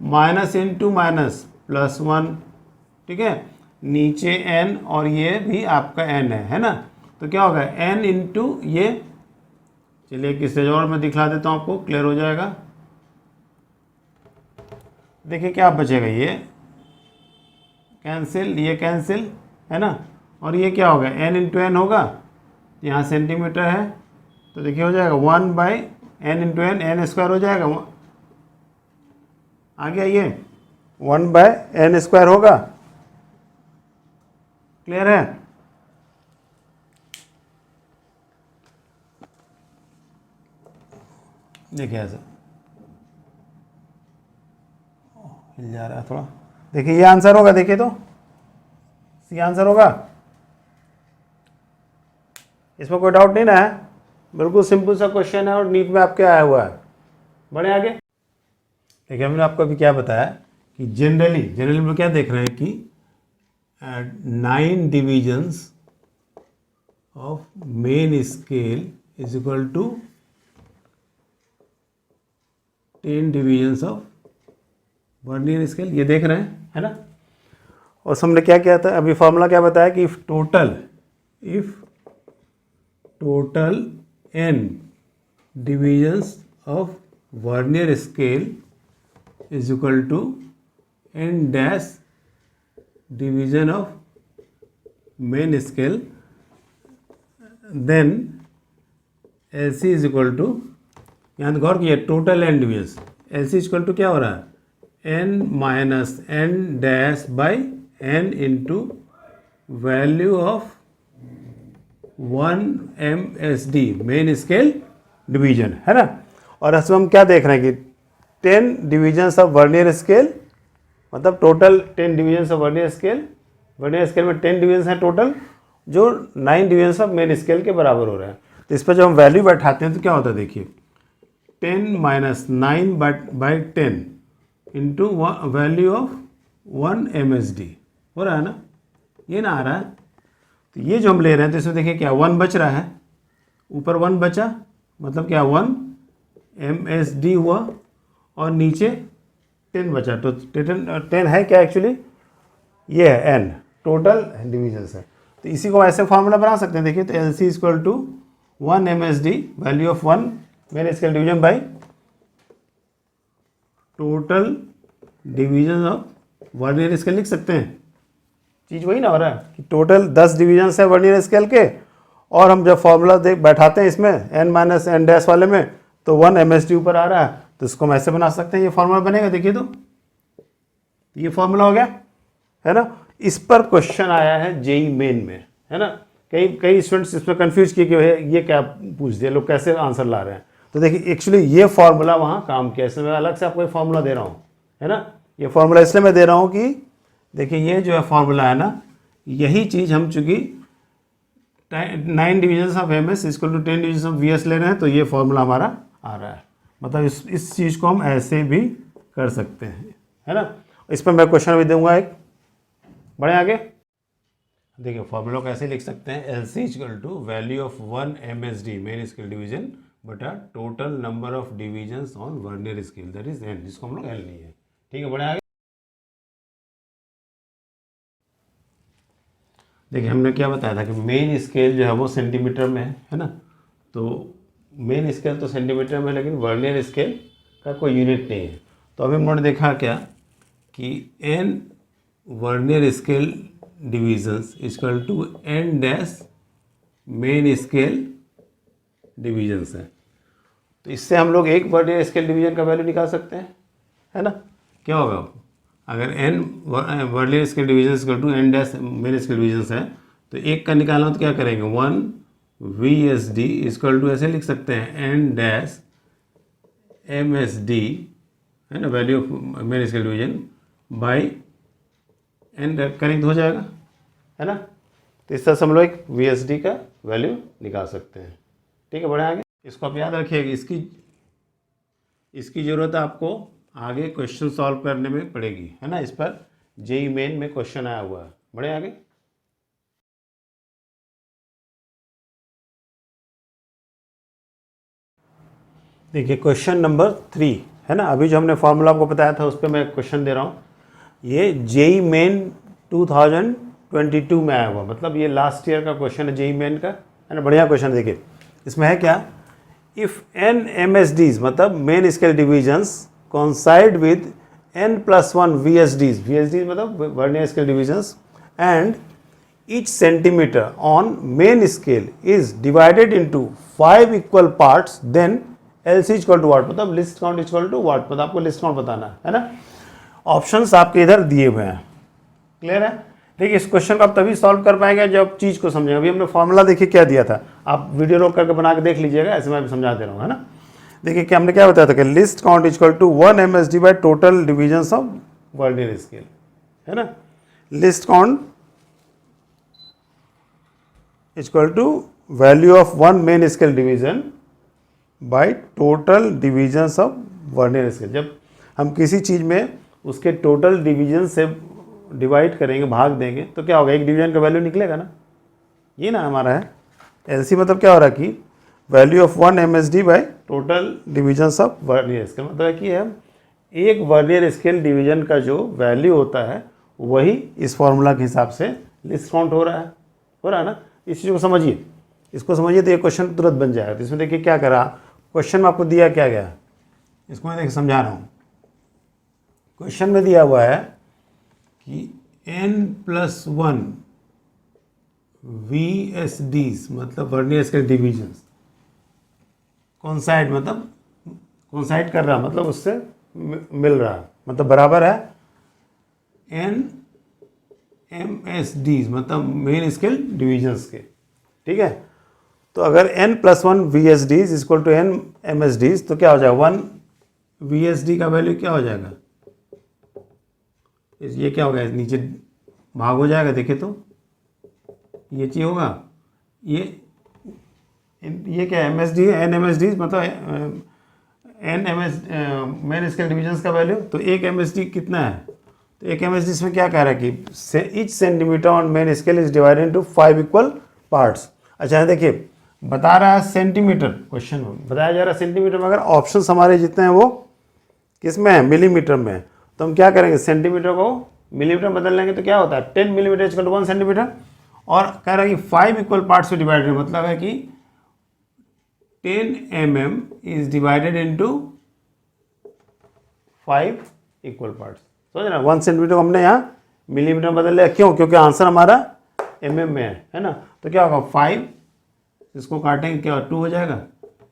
minus into minus plus 1, ठीक है, नीचे n और ये भी आपका n है ना। तो क्या होगा n इंटू ये, चलिए किस और मैं दिखला देता हूँ आपको, क्लियर हो जाएगा। देखिए क्या बचेगा, ये कैंसिल, ये कैंसिल, है ना, और ये क्या होगा n इंटू एन होगा, यहाँ सेंटीमीटर है तो देखिए हो जाएगा 1 by n into n, n square हो जाएगा, आ गया ये 1 बाय n स्क्वायर होगा, क्लियर है। देखिए ऐसा हिल जा रहा है थोड़ा, देखिए ये आंसर होगा, देखिए तो ये आंसर होगा, इसमें कोई डाउट नहीं ना है, बिल्कुल सिंपल सा क्वेश्चन है और नीट में आपके आया हुआ है। बढ़े आगे, देखिए हमने आपको अभी क्या बताया कि जनरली में क्या देख रहे हैं कि 9 divisions of main scale is equal to 10 divisions of vernier scale, ये देख रहे हैं, है ना। और हमने क्या किया था अभी, फॉर्मूला क्या बताया कि if total n divisions of vernier scale is equal to n dash division of main scale, then LC is equal to, यहाँ गौर किया total n divisions, LC is equal to क्या हो रहा है n minus n dash by n into value of 1 MSD main scale division, है ना। और इसमें हम क्या देख रहे हैं कि 10 डिविजन्स ऑफ वर्नियर स्केल, मतलब total 10 divisions of vernier scale में 10 डिविजन्स हैं टोटल, जो 9 डिविजन्स ऑफ मेन स्केल के बराबर हो रहे हैं। तो इस पर जब हम वैल्यू बैठाते हैं तो क्या होता है, देखिए 10 minus 9 by 10 into value of 1 MSD हो रहा है ना, ये ना आ रहा है, तो ये जो हम ले रहे हैं तो इसमें देखिए क्या 1 बच रहा है, ऊपर 1 बचा, मतलब क्या 1 MSD हुआ, और नीचे 10 बचा, तो 10 है क्या एक्चुअली, ये है n टोटल डिविजन्स है। तो इसी को ऐसे फॉर्मूला बना सकते हैं, देखिए तो LC is equal to 1 MSD value of 1 main scale division by total division of vernier scale, लिख सकते हैं, चीज़ वही ना हो रहा है कि टोटल 10 डिवीजन्स है वर्नियर स्केल के, और हम जब फॉर्मूला बैठाते हैं इसमें n माइनस n डैश वाले में तो 1 MSD ऊपर आ रहा है, तो इसको हम ऐसे बना सकते हैं, ये फॉर्मूला बनेगा, देखिए तो ये फॉर्मूला हो गया, है ना। इस पर क्वेश्चन आया है जेई मेन में, है ना। कई स्टूडेंट्स इसमें कंफ्यूज किए कि ये क्या पूछ दिया, लोग कैसे आंसर ला रहे हैं। तो देखिए एक्चुअली ये फॉर्मूला वहाँ काम किया, इसमें मैं अलग से आपको फॉर्मूला दे रहा हूँ, है ना। ये फॉर्मूला इसलिए मैं दे रहा हूँ कि देखिए ये जो है फॉर्मूला है ना, यही चीज़ हम चूँकि 9 division of M S equal to 10 division of V S ले रहे हैं, तो ये फॉर्मूला हमारा आ रहा है। मतलब इस चीज़ को हम ऐसे भी कर सकते हैं, है ना। इस पर मैं क्वेश्चन भी दूंगा एक। बढ़े आगे, देखिए फॉर्मूला को ऐसे लिख सकते हैं, L C equal to value of 1 M S D main scale division बटा total number of divisions on vernier scale, that is N, जिसको हम लोग एल नहीं है। ठीक है, बढ़े आगे। देखिए हमने क्या बताया था कि मेन स्केल जो है वो सेंटीमीटर में है ना। तो मेन स्केल तो सेंटीमीटर में, लेकिन वर्नियर स्केल का कोई यूनिट नहीं है। तो अभी हमने देखा क्या कि n vernier scale divisions equal to n dash main scale divisions है। तो इससे हम लोग एक वर्नियर स्केल डिवीजन का वैल्यू निकाल सकते हैं, है ना। क्या होगा, अगर n vernier scale division equal to n dash main scale divisions है, तो एक का निकालना तो क्या करेंगे, 1 V S D equal to ऐसे लिख सकते हैं n dash M S D, है ना, value of main scale division by n करेंगे तो हो जाएगा, है ना। तो इस तरह से हम लोग एक वी एस डी का वैल्यू निकाल सकते हैं। ठीक है, बढ़े आगे। इसको आप याद रखिएगा, इसकी ज़रूरत आपको आगे क्वेश्चन सॉल्व करने में पड़ेगी, है ना। इस पर जेई मेन में क्वेश्चन आया हुआ है। बढ़े आगे। देखिए क्वेश्चन नंबर 3 है ना। अभी जो हमने फॉर्मूला आपको बताया था उस पर मैं क्वेश्चन दे रहा हूँ। ये जेई मेन 2022 में आया हुआ, मतलब ये लास्ट ईयर का क्वेश्चन है जेई मेन का, है ना। बढ़िया क्वेश्चन। देखिए इसमें है क्या, if N M S Ds मतलब main scale divisions coincide with n+1 VSDs, VSDs मतलब vernier scale divisions, and each centimeter on main scale is divided into 5 equal parts, then LC equal to what, मतलब least count equal to what, मतलब आपको list count बताना है ना। Options आपके इधर दिए हुए हैं, क्लियर है। देखिए इस क्वेश्चन को आप तभी सॉल्व कर पाएंगे जब चीज़ को समझेंगे। अभी हमने फॉर्मूला देखिए क्या दिया था, आप वीडियो रोक करके बना के देख लीजिएगा, ऐसे मैं भी समझा दे रहा हूँ, है ना। देखिए क्या हमने क्या बताया था कि least count equal to 1 M S D by total divisions of vernier scale, है ना। Least count equal to value of 1 main scale division by total divisions of vernier scale. जब हम किसी चीज़ में उसके टोटल डिवीजन से डिवाइड करेंगे, भाग देंगे, तो क्या होगा, एक डिवीजन का वैल्यू निकलेगा ना। ये ना हमारा है एलसी, मतलब क्या हो रहा है कि value of 1 M S D by total divisions of vernier scale, मतलब है कि हम एक वर्नियर स्केल डिवीजन का जो वैल्यू होता है वही इस फॉर्मूला के हिसाब से लिस्ट काउंट हो रहा है ना। इस चीज़ को समझिए, इसको समझिए तो ये क्वेश्चन तुरंत बन जाएगा। तो इसमें देखिए क्या करा, क्वेश्चन में आपको दिया क्या गया, इसको मैं देखिए समझा रहा हूँ। क्वेश्चन में दिया हुआ है कि n+1 VSDs मतलब वर्नियर स्केल डिविजन्स कोइंसाइड, मतलब कोइंसाइड कर रहा, मतलब उससे मिल रहा, मतलब बराबर है एन एम एस डीज मतलब मेन स्केल डिविजन्स के। ठीक है, तो अगर n+1 VSDs equal to n MSDs तो क्या हो जाएगा, 1 VSD का वैल्यू क्या हो जाएगा, ये क्या होगा, नीचे भाग हो जाएगा। देखिए तो ये चीज़ होगा, ये क्या एम एस डी है, एन एम एस डी मतलब n M S main scale divisions का वैल्यू। तो एक एम एस डी कितना है, तो एक एम एस डी इसमें क्या कह रहा है कि each centimetre on main scale is divided into 5 equal parts. अच्छा देखिए बता रहा है सेंटीमीटर, क्वेश्चन में बताया जा रहा है सेंटीमीटर में, अगर ऑप्शन हमारे जितने हैं वो किस में है, मिलीमीटर में है, तो हम क्या करेंगे, सेंटीमीटर को मिलीमीटर बदल लेंगे तो क्या होता है 10 मिलीमीटर इक्वल टू 1 सेंटीमीटर। और कह रहा है कि 5 इक्वल पार्ट्स में डिवाइडेड, मतलब है कि 10 mm is divided into 5 equal parts. समझ रहे, 1 सेंटीमीटर को हमने यहाँ मिलीमीटर में बदल लिया, क्यों, क्योंकि आंसर हमारा mm में है ना। तो क्या होगा 5, इसको काटेंगे क्या 2 हो जाएगा।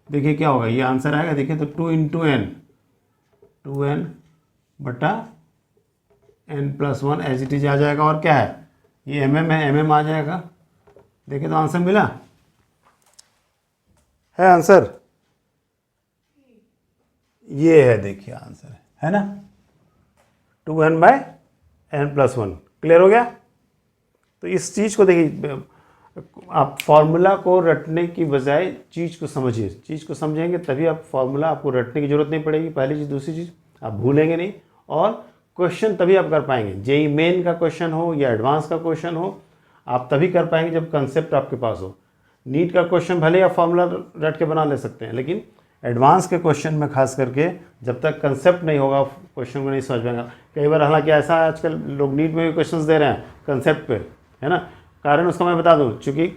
देखिए क्या होगा, ये आंसर आएगा, देखिए तो 2 इंटू एन, 2n बटा n+1 एज इट इज आ जाएगा। और क्या है, ये mm है, mm आ जाएगा। देखिए तो आंसर मिला है, आंसर ये है, देखिए आंसर है ना 2n/n+1। क्लियर हो गया। तो इस चीज़ को देखिए आप फार्मूला को रटने की बजाय चीज़ को समझिए, चीज़ को समझेंगे तभी आप फार्मूला आपको रटने की ज़रूरत नहीं पड़ेगी, पहली चीज़। दूसरी चीज़, आप भूलेंगे नहीं, और क्वेश्चन तभी आप कर पाएंगे। जेई मेन का क्वेश्चन हो या एडवांस का क्वेश्चन हो, आप तभी कर पाएंगे जब कंसेप्ट आपके पास हो। नीट का क्वेश्चन भले आप फार्मूला रट के बना ले सकते हैं, लेकिन एडवांस के क्वेश्चन में खास करके जब तक कंसेप्ट नहीं होगा क्वेश्चन को नहीं समझ पाएंगे। कई बार हालांकि ऐसा आजकल लोग नीट में भी क्वेश्चंस दे रहे हैं कंसेप्ट पे, है ना। कारण उसका मैं बता दूं, चूँकि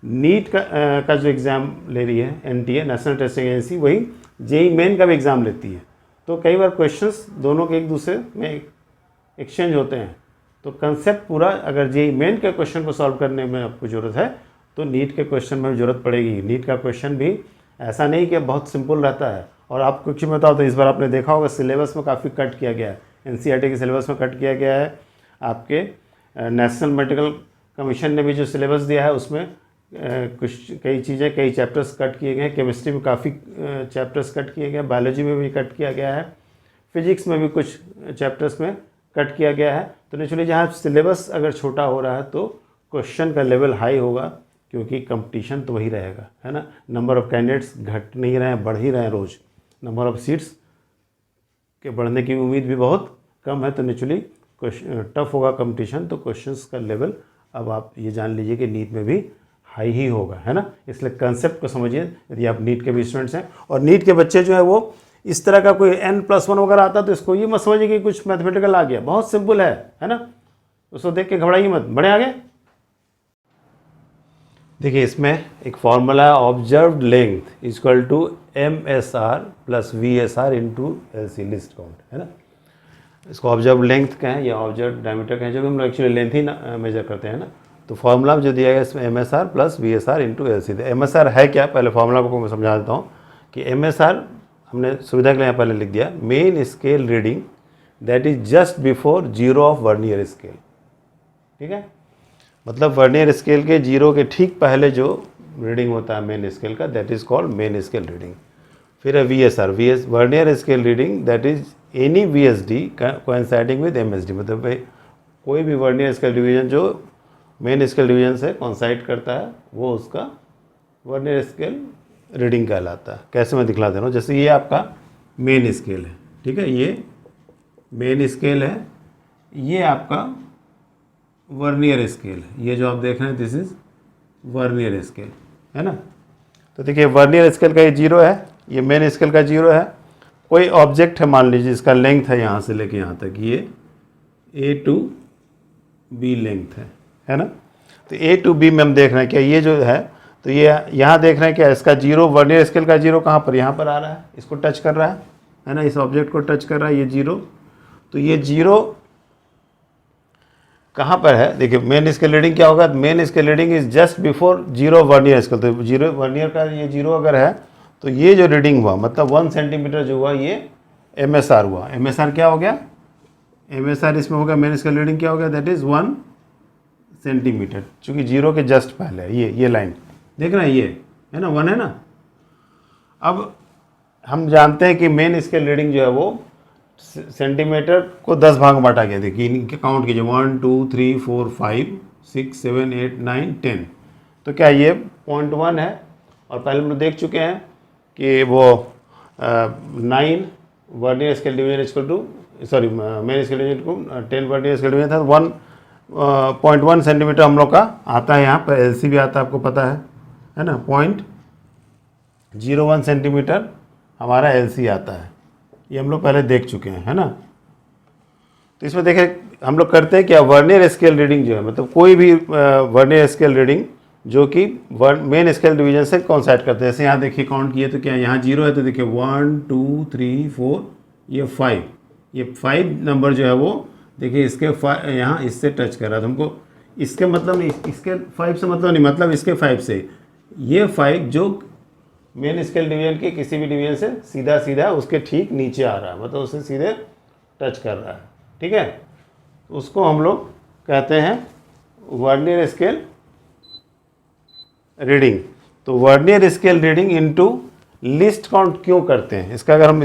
नीट का जो एग्ज़ाम ले रही है एनटीए, नेशनल टेस्टिंग एजेंसी, वही जेई मेन का भी एग्ज़ाम लेती है। तो कई बार क्वेश्चंस दोनों के एक दूसरे में एक्सचेंज होते हैं। तो कंसेप्ट पूरा, अगर जेई मेन के क्वेश्चन को सॉल्व करने में आपको ज़रूरत है तो नीट के क्वेश्चन में भी ज़रूरत पड़ेगी। नीट का क्वेश्चन भी ऐसा नहीं कि बहुत सिंपल रहता है। और आपको कुछ बताओ तो इस बार आपने देखा होगा सिलेबस में काफ़ी कट किया गया है, एनसीईआरटी के सिलेबस में कट किया गया है। आपके नेशनल मेडिकल कमीशन ने भी जो सिलेबस दिया है उसमें कुछ कई चीज़ें, कई चैप्टर्स कट किए गए हैं। केमिस्ट्री में काफ़ी चैप्टर्स कट किए गए हैं, बायोलॉजी में भी कट किया गया है, फिजिक्स में भी कुछ चैप्टर्स में कट किया गया है। तो नेचुरली जहाँ सिलेबस अगर छोटा हो रहा है तो क्वेश्चन का लेवल हाई होगा, क्योंकि कंपटीशन तो वही रहेगा, है ना। नंबर ऑफ़ कैंडिडेट्स घट नहीं रहे हैं, बढ़ ही रहे हैं रोज़। नंबर ऑफ़ सीट्स के बढ़ने की उम्मीद भी बहुत कम है। तो नेचुरली टफ होगा कंपटीशन, तो क्वेश्चंस का लेवल अब आप ये जान लीजिए कि नीट में भी हाई ही होगा, है ना। इसलिए कंसेप्ट को समझिए यदि आप नीट के भी स्टूडेंट्स हैं। और नीट के बच्चे जो है वो इस तरह का कोई n+1 वगैरह आता तो इसको ये मत समझिए कि कुछ मैथमेटिकल आ गया, बहुत सिंपल है ना। उसको देख के घबराइए मत, बढ़े आगे। देखिए इसमें एक फॉर्मूला है, observed length equal to MSR plus VSR into LC, least count, है ना। इसको ऑब्जर्व लेंथ कहें या ऑब्जर्व डायमीटर कहें, जब हम लोग एक्चुअली लेंथ ही मेजर करते हैं ना। तो फार्मूला जो दिया गया इसमें MSR plus VSR into LC। तो MSR है क्या, पहले फार्मूला को मैं समझा देता हूँ कि MSR हमने सुविधा के लिए यहाँ पहले लिख दिया, main scale reading that is just before zero of vernier scale. ठीक है, मतलब वर्नियर स्केल के जीरो के ठीक पहले जो रीडिंग होता है मेन स्केल का, that is called main scale reading. फिर है VSR, vernier scale reading that is any VSD coinciding with MSD। मतलब भाई कोई भी वर्नियर स्केल डिवीजन जो मेन स्केल डिवीजन से कोइंसाइड करता है वो उसका वर्नियर स्केल रीडिंग कहलाता है। कैसे मैं दिखला दे रहा हूँ, जैसे ये आपका मेन स्केल है, ठीक है, ये मेन स्केल है, ये आपका वर्नियर स्केल है, ये जो आप देख रहे हैं दिस इज वर्नियर स्केल, है ना। तो देखिए वर्नियर स्केल का ये जीरो है, ये मेन स्केल का जीरो है। कोई ऑब्जेक्ट है, मान लीजिए इसका लेंथ है यहाँ से लेके यहाँ तक, ये A to B लेंथ है ना। तो A to B में हम देख रहे हैं क्या ये जो है, तो ये यहाँ देख रहे हैं क्या, इसका जीरो, वर्नियर स्केल का जीरो कहाँ पर, यहाँ पर आ रहा है, इसको टच कर रहा है ना, इस ऑब्जेक्ट को टच कर रहा है ये जीरो। तो ये जीरो कहाँ पर है, देखिए मेन स्केल रीडिंग क्या होगा, main scale reading is just before zero vernier scale. तो जीरो वर्नियर का ये जीरो अगर है तो ये जो रीडिंग हुआ मतलब 1 सेंटीमीटर जो हुआ ये MSR हुआ। MSR क्या हो गया, MSR इसमें होगा मेन स्केल रीडिंग क्या हो गया, दैट इज 1 सेंटीमीटर, चूँकि जीरो के जस्ट पहले है ये लाइन देख रहे हैं, ये है ना 1 है ना। अब हम जानते हैं कि मेन स्केल रीडिंग जो है वो सेंटीमीटर को 10 भाग में बांटा गया। देखिए इनके काउंट कीजिए 1 2 3 4 5 6 7 8 9 10। तो क्या ये 0.1 है, और पहले हम लोग देख चुके हैं कि वो 9 vernier scale division equal to, sorry main scale division को 10 वर्नियर स्केल डिवीजन था, 1.1 सेंटीमीटर हम लोग का आता है। यहाँ पर LC भी आता है, आपको पता है ना, 0.01 सेंटीमीटर हमारा LC आता है, ये हम लोग पहले देख चुके हैं, है ना। तो इसमें देखें हम लोग करते हैं क्या, वर्नियर स्केल रीडिंग जो है, मतलब कोई भी वर्नियर स्केल रीडिंग जो कि मेन स्केल डिवीजन से कोइंसाइड करते हैं। जैसे यहाँ देखिए काउंट किए तो क्या यहाँ जीरो है, तो देखिए 1 2 3 4 ये 5, ये 5 नंबर जो है वो देखिए इसके यहाँ इससे टच कर रहा है। तो हमको इसके मतलब नहीं, इसके 5 से मतलब नहीं, मतलब इसके 5 से, ये 5 जो मेन स्केल डिवीजन के किसी भी डिवीजन से सीधा सीधा उसके ठीक नीचे आ रहा है, मतलब उसे सीधे टच कर रहा है, ठीक है। उसको हम लोग कहते हैं वर्नियर स्केल रीडिंग। तो vernier scale reading into list count क्यों करते हैं, इसका अगर हम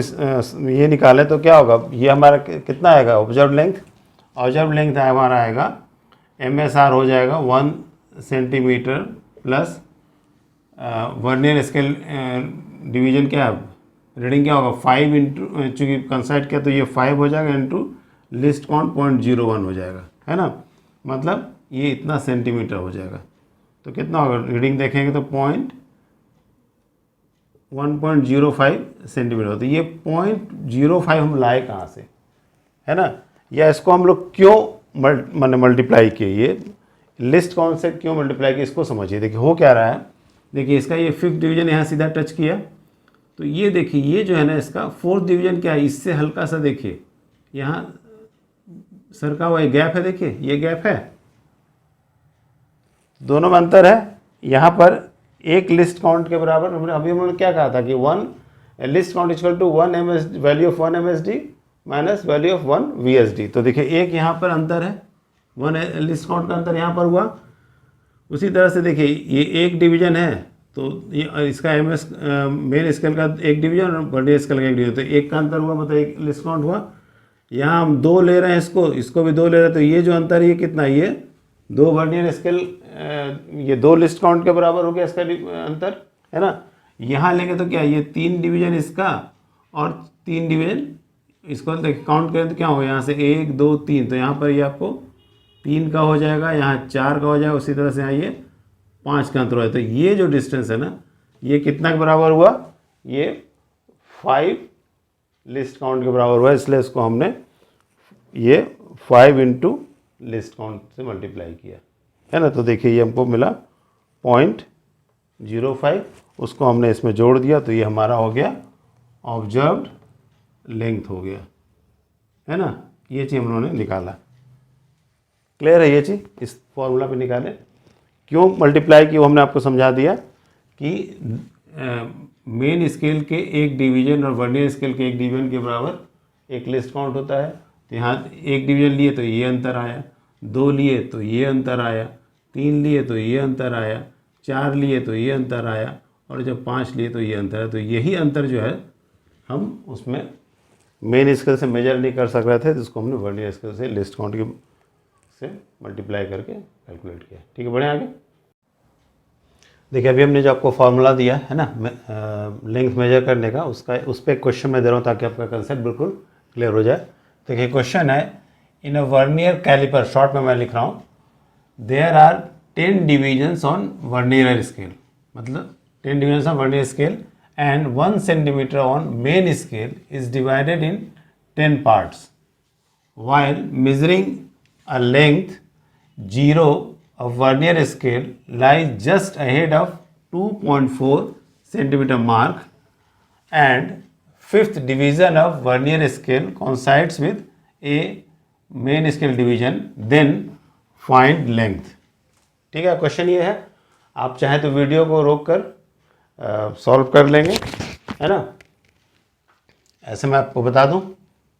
ये निकालें तो क्या होगा, ये हमारा कितना आएगा, ऑब्जर्व लेंथ, ऑब्जर्व लेंथ हमारा आएगा MSR हो जाएगा 1 centimetre plus vernier scale division क्या है, रीडिंग क्या होगा 5 इंटू, चूँकि कंसाइड किया तो ये 5 हो जाएगा इंटू लिस्ट काउंट 0.01 हो जाएगा, है ना, मतलब ये इतना सेंटीमीटर हो जाएगा। तो कितना होगा, रीडिंग देखेंगे तो 1.05 सेंटीमीटर। तो ये 0.05 हम लाए कहाँ से, है ना, या इसको हम लोग क्यों मैंने मल्टीप्लाई किए, ये लिस्ट काउंट से क्यों मल्टीप्लाई किया, इसको समझिए। देखिए हो क्या रहा है, देखिए इसका ये 5th डिवीजन यहाँ सीधा टच किया, तो ये देखिए ये जो है ना इसका 4th डिवीजन क्या है, इससे हल्का सा देखिए यहाँ सरका हुआ गैप है, देखिए ये गैप है, दोनों में अंतर है। यहाँ पर एक लिस्ट काउंट के बराबर अभी हमने क्या कहा था कि 1 least count equal to 1 MS value of 1 MSD minus value of 1 VSD। तो देखिए एक यहाँ पर अंतर है, 1 लिस्ट काउंट का अंतर यहाँ पर हुआ। उसी तरह से देखिए ये एक डिवीजन है, तो ये इसका MS मेन स्केल का एक डिवीजन और वर्नियर स्केल का एक डिवीजन, तो एक का अंतर हुआ, मतलब एक लिस्ट काउंट हुआ। यहाँ हम 2 ले रहे हैं, इसको भी 2 ले रहे हैं, तो ये जो अंतर है ये कितना, ये 2 वर्नियर स्केल, ये 2 लिस्ट काउंट के बराबर हो गया इसका अंतर, है ना। यहाँ लेंगे तो क्या, ये 3 डिवीजन इसका और 3 डिवीजन इसको देखिए काउंट करें तो क्या होगा, यहाँ से 1 2 3, तो यहाँ पर ये आपको 3 का हो जाएगा, यहाँ 4 का हो जाएगा, उसी तरह से यहाँ ये 5 का अंतर हो जाए। तो ये जो डिस्टेंस है ना, ये कितना के बराबर हुआ, ये 5 लिस्ट काउंट के बराबर हुआ, इसलिए इसको हमने ये 5 इंटू लिस्ट काउंट से मल्टीप्लाई किया, है ना। तो देखिए ये हमको मिला 0.05, उसको हमने इसमें जोड़ दिया, तो ये हमारा हो गया ऑब्जर्व्ड लेंथ हो गया, है ना। ये चीज़ हम लोगों ने निकाला, क्लियर है ये चीज़, इस फॉर्मूला पे निकाले। क्यों मल्टीप्लाई की वो हमने आपको समझा दिया कि मेन स्केल के एक डिवीजन और वर्नियर स्केल के एक डिवीजन के बराबर एक लिस्ट काउंट होता है। तो यहाँ एक डिवीजन लिए तो ये अंतर आया, 2 लिए तो ये अंतर आया, 3 लिए तो ये अंतर आया, 4 लिए तो ये अंतर आया, और जब 5 लिए तो ये अंतर है। तो यही अंतर जो है हम उसमें मेन स्केल से मेजर नहीं कर सक रहे थे, जिसको हमने वर्नियर स्केल से लिस्ट काउंट की से मल्टीप्लाई करके कैलकुलेट किया। ठीक है, बढ़े आगे। देखिए अभी हमने जो आपको फार्मूला दिया है ना लेंथ मेजर करने का, उसका उस पर एक क्वेश्चन मैं दे रहा हूँ ताकि आपका कंसेप्ट बिल्कुल क्लियर हो जाए। देखिए क्वेश्चन है, in a vernier caliper, short में मैं लिख रहा हूँ, there are 10 divisions on vernier scale, मतलब 10 divisions on vernier scale and 1 centimetre on main scale is divided in 10 parts while measuring a length 0 of vernier scale lies just ahead of 2.4 centimeter mark and 5th division of vernier scale coincides with a main scale division, then find length। ठीक है, question ये है, आप चाहे तो video को रोक कर सॉल्व कर लेंगे, है ना। ऐसे मैं आपको बता दूं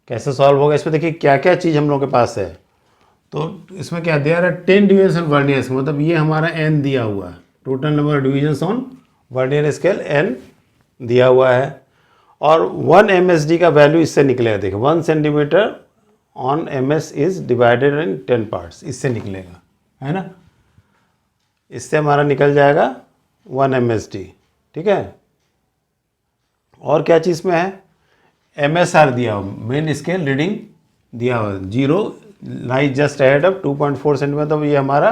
कैसे सॉल्व होगा। इसमें देखिए क्या क्या चीज़ हम लोग के पास है। तो इसमें क्या दिया रहा है, 10 डिवीजन ऑन वर्नियर स्केल, मतलब ये हमारा n दिया हुआ है, total number of division on vernier scale n दिया हुआ है, और 1 MSD का वैल्यू इससे निकलेगा। देखिए 1 centimetre on MS is divided in 10 parts, इससे निकलेगा, है ना। इससे हमारा निकल जाएगा 1 MSD। ठीक है, और क्या चीज़ में है, MSR दिया हुआ, मेन स्केल रीडिंग दिया हुआ, 0 lies just ahead of 2.4 centimetre, तो ये हमारा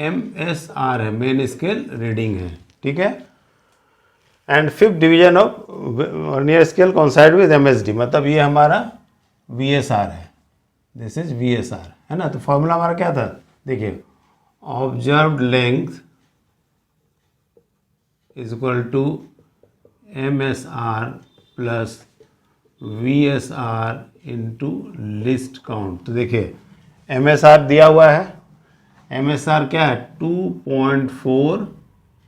MSR है, मेन स्केल रीडिंग है। ठीक है, and 5th division of vernier scale कॉन्साइड with MSD, मतलब ये हमारा VSR है, दिस इज VSR, है ना। तो फॉर्मूला हमारा क्या था, देखिए observed length is equal to MSR plus VSR into least count. तो देखिए MSR दिया हुआ है, MSR क्या है 2.4,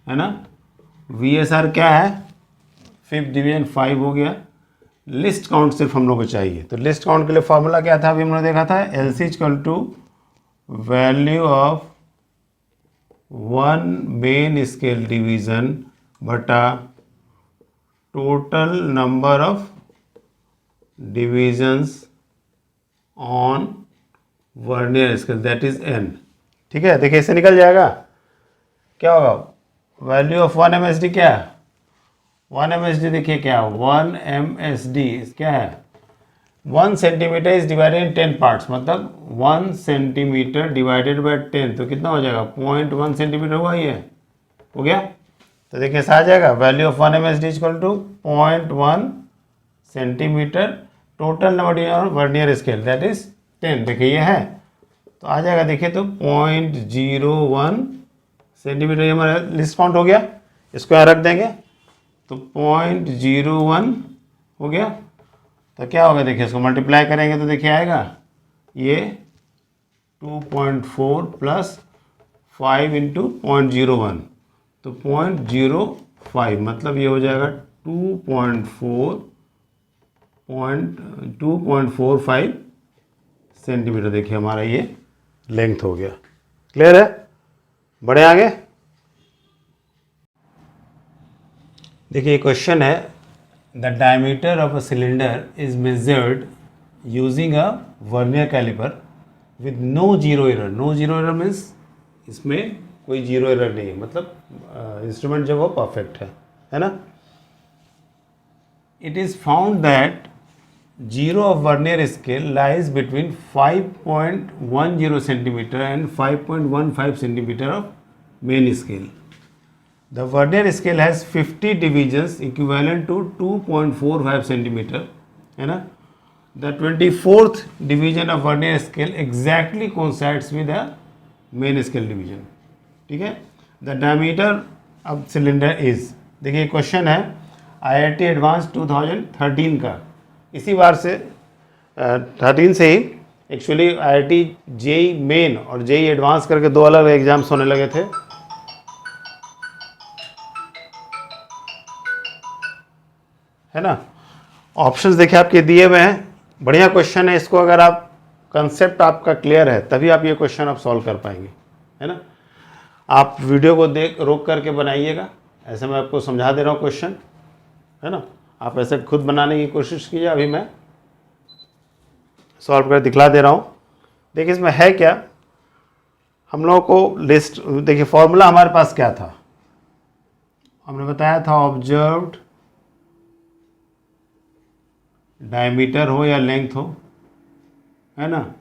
है ना। VSR क्या है 5th डिवीजन 5 हो गया। लिस्ट काउंट सिर्फ हम लोग को चाहिए, तो लिस्ट काउंट के लिए फॉर्मूला क्या था, अभी हमने देखा था, LC equal to value of 1 main scale division बटा total number of divisions on vernier scale, that is n। ठीक है, देखिए इससे निकल जाएगा, क्या होगा, वैल्यू ऑफ 1 MSD क्या है, 1 MSD देखिए क्या, 1 MSD क्या है, 1 centimetre is divided in 10 parts, मतलब 1 सेंटीमीटर डिवाइडेड बाय 10, तो कितना हो जाएगा, 0.1 सेंटीमीटर हुआ, ये हो गया। तो देखिए ऐसा आ जाएगा, value of 1 MSD equal to 0.1 centimetre, total number of vernier scale that is 10, देखिए ये है, तो आ जाएगा देखिए, तो 0.01 सेंटीमीटर, ये हमारा लिस्ट काउंट हो गया, इसको यहाँ रख देंगे, तो 0.01 हो गया। तो क्या होगा देखिए, इसको मल्टीप्लाई करेंगे तो देखिए आएगा ये 2.4 प्लस 5 इंटू 0.01, तो 0.05, मतलब ये हो जाएगा 2.45 सेंटीमीटर, देखिए हमारा ये लेंथ हो गया। क्लियर है, बढ़े आगे। देखिए क्वेश्चन है, the diameter of a cylinder is measured using a vernier calliper with no zero error. No zero error means इसमें कोई जीरो एरर नहीं है, मतलब इंस्ट्रूमेंट जो वो परफेक्ट है ना। It is found that zero of vernier scale lies between 5.10 centimetre and 5.15 centimetre of main scale. The vernier scale has 50 divisions equivalent to 2.45 centimeter, है ना। The 24th division of vernier scale exactly coincides with the main scale division, ठीक है। The diameter of cylinder is, देखिए question है IIT advance 2013 का, इसी बार से 13 से ही एक्चुअली IIT JEE मेन और JEE एडवांस करके दो अलग एग्जाम्स होने लगे थे, है ना। ऑप्शंस देखिए आपके दिए हुए हैं, बढ़िया क्वेश्चन है, इसको अगर आप कंसेप्ट आपका क्लियर है तभी आप ये क्वेश्चन आप सॉल्व कर पाएंगे, है ना। आप वीडियो को रोक करके बनाइएगा, ऐसे मैं आपको समझा दे रहा हूँ क्वेश्चन, है ना। आप ऐसे खुद बनाने की कोशिश कीजिए, अभी मैं सॉल्व कर दिखला दे रहा हूँ। देखिए इसमें है क्या, हम लोगों को लिस्ट, देखिए फॉर्मूला हमारे पास क्या था, हमने बताया था ऑब्जर्व्ड डायमीटर हो या लेंथ हो, है ना,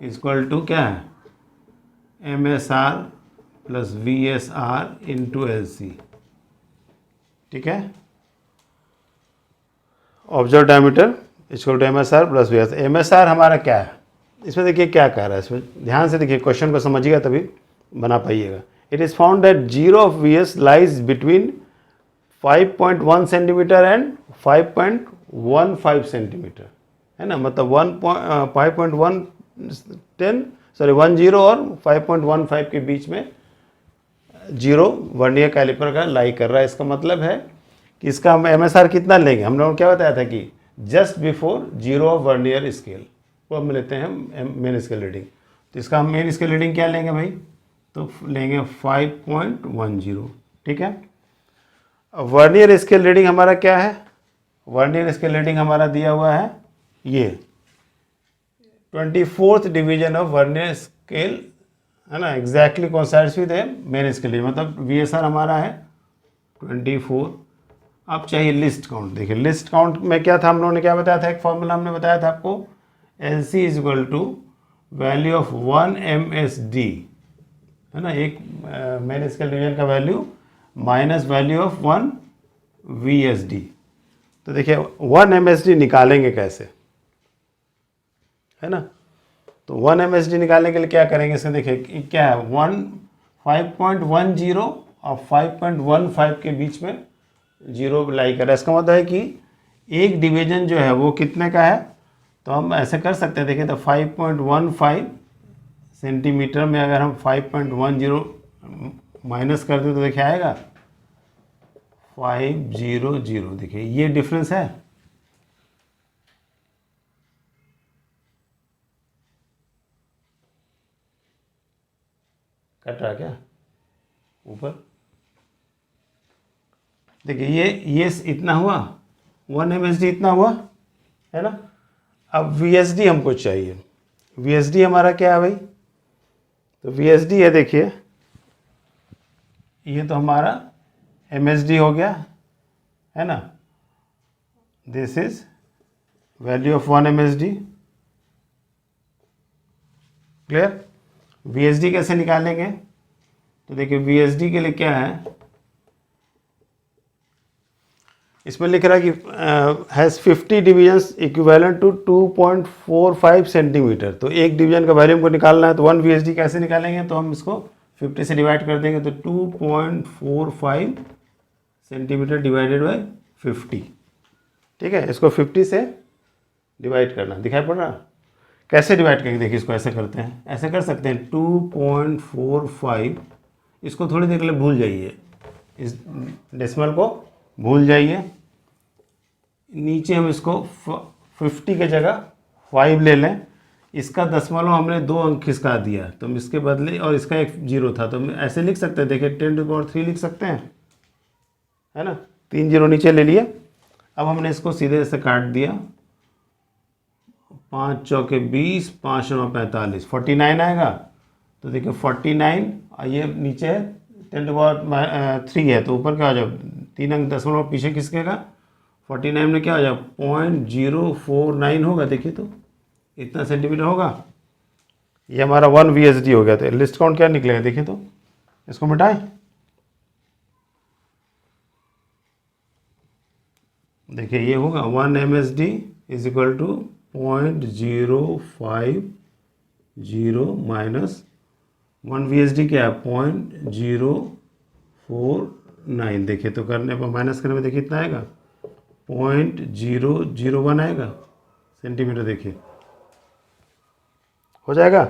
इक्वल टू क्या है, MSR plus VSR into LC, ठीक है। Observe diameter equal to MSR plus VSR। MSR हमारा क्या है, इसमें देखिए क्या कह रहा है, इसमें ध्यान से देखिए, क्वेश्चन को समझिएगा तभी बना पाइएगा। It is found that zero of VS lies between 5.1 centimetre and 5.15 centimetre, है ना, मतलब 10 और 5.15 के बीच में जीरो वर्नियर कैलिपर का लाई कर रहा है। इसका मतलब है कि इसका हम MSR कितना लेंगे, हम लोगों ने क्या बताया था कि just before zero of vernier scale, वो हम लेते हैं मेन स्केल रीडिंग। तो इसका हम मेन स्केल रीडिंग क्या लेंगे भाई, तो लेंगे 5.10, ठीक है। वर्नियर स्केल रीडिंग हमारा क्या है, वर्नियर स्केल रीडिंग हमारा दिया हुआ है ये 24th division of vernier scale, है ना, exactly coincides with main scale, मतलब VSR हमारा है 24। अब चाहिए लिस्ट काउंट। देखिए लिस्ट काउंट में क्या था, हम लोगों ने क्या बताया था, एक फॉर्मूला हमने बताया था आपको, LC is equal to value of 1 MSD, है ना, एक मेन स्केल डिवीजन का value minus value of 1 VSD। तो देखिए 1 MSD निकालेंगे कैसे, है ना। तो 1 MSD निकालने के लिए क्या करेंगे, इसमें देखिए क्या है, 5.10 और 5.15 के बीच में जीरो लाई कर रहा है। इसका मतलब है कि एक डिवीजन जो है वो कितने का है, तो हम ऐसे कर सकते हैं, देखिए तो 5.15 सेंटीमीटर में अगर हम 5.10 माइनस कर दें तो देखिए आएगा 500, देखिए ये डिफरेंस है, कट रहा क्या ऊपर, देखिए ये इतना हुआ, 1 MSD इतना हुआ, है ना। अब VSD हमको चाहिए, VSD हमारा क्या है भाई, तो VSD है देखिए ये तो हमारा MSD हो गया, है ना। This is value of 1 MSD। Clear. VSD कैसे निकालेंगे? तो देखिए VSD के लिए क्या है, इसमें लिख रहा है कि has 50 divisions equivalent to 2.45 centimetre. तो एक डिवीजन का वैल्यू हमको निकालना है, तो 1 VSD कैसे निकालेंगे? तो हम इसको 50 से डिवाइड कर देंगे, तो 2.45 सेंटीमीटर डिवाइडेड बाय 50। ठीक है, इसको 50 से डिवाइड करना, दिखाई पड़ रहा? कैसे डिवाइड करेंगे? देखिए इसको ऐसे करते हैं, ऐसे कर सकते हैं 2.45। इसको थोड़ी देर के लिए भूल जाइए, इस डेसिमल को भूल जाइए। नीचे हम इसको 50 के जगह 5 ले लें। इसका दशमलव हमने 2 अंक खिसका दिया, तो हम इसके बदले, और इसका एक 0 था, तो हम ऐसे लिख सकते हैं, देखिए 10⁻³ लिख सकते हैं, है ना। 3 0 नीचे ले लिए। अब हमने इसको सीधे से काट दिया, 5 चौके 20, 5 9 45, 49 आएगा। तो देखिए 49, और ये नीचे 10⁻³ है, तो ऊपर क्या हो जाए, 3 अंक दशमलव पीछे खिसकेगा, 49 में क्या हो जाए 0.049 होगा। देखिए तो इतना सेंटीमीटर होगा। ये हमारा 1 VSD हो गया। तो लिस्ट काउंट क्या निकलेगा? देखिए तो इसको मिटाएं। देखिए ये होगा 1 MSD is equal to 0.050 minus 1 VSD क्या है 0.049। देखिए तो करने पर माइनस करने में देखिए इतना आएगा 0.001 आएगा सेंटीमीटर। देखिए हो जाएगा।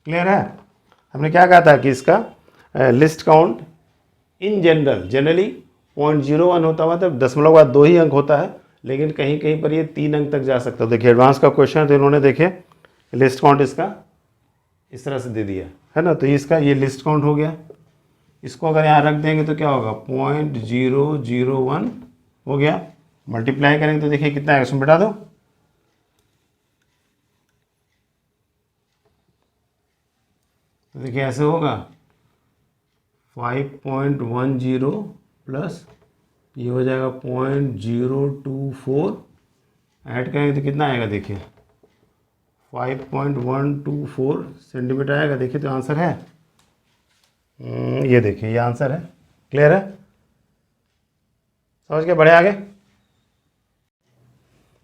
क्लियर है? हमने क्या कहा था कि इसका लिस्ट काउंट इन जनरली 0.01 होता हुआ, मतलब दशमलव का 2 ही अंक होता है, लेकिन कहीं कहीं पर ये 3 अंक तक जा सकता है। देखिए एडवांस का क्वेश्चन है, तो इन्होंने देखे लिस्ट काउंट इसका इस तरह से दे दिया है ना। तो इसका ये लिस्ट काउंट हो गया। इसको अगर यहाँ रख देंगे तो क्या होगा 0.001 हो गया। मल्टीप्लाई करेंगे तो देखिए कितना है, इसमें बैठा दो। तो देखिए ऐसे होगा 5.10 प्लस ये हो जाएगा 0.024, ऐड करेंगे तो कितना आएगा? देखिए 5.124 सेंटीमीटर आएगा। देखिए तो आंसर है, ये देखिए ये आंसर है। क्लियर है? समझ के बढ़े आगे।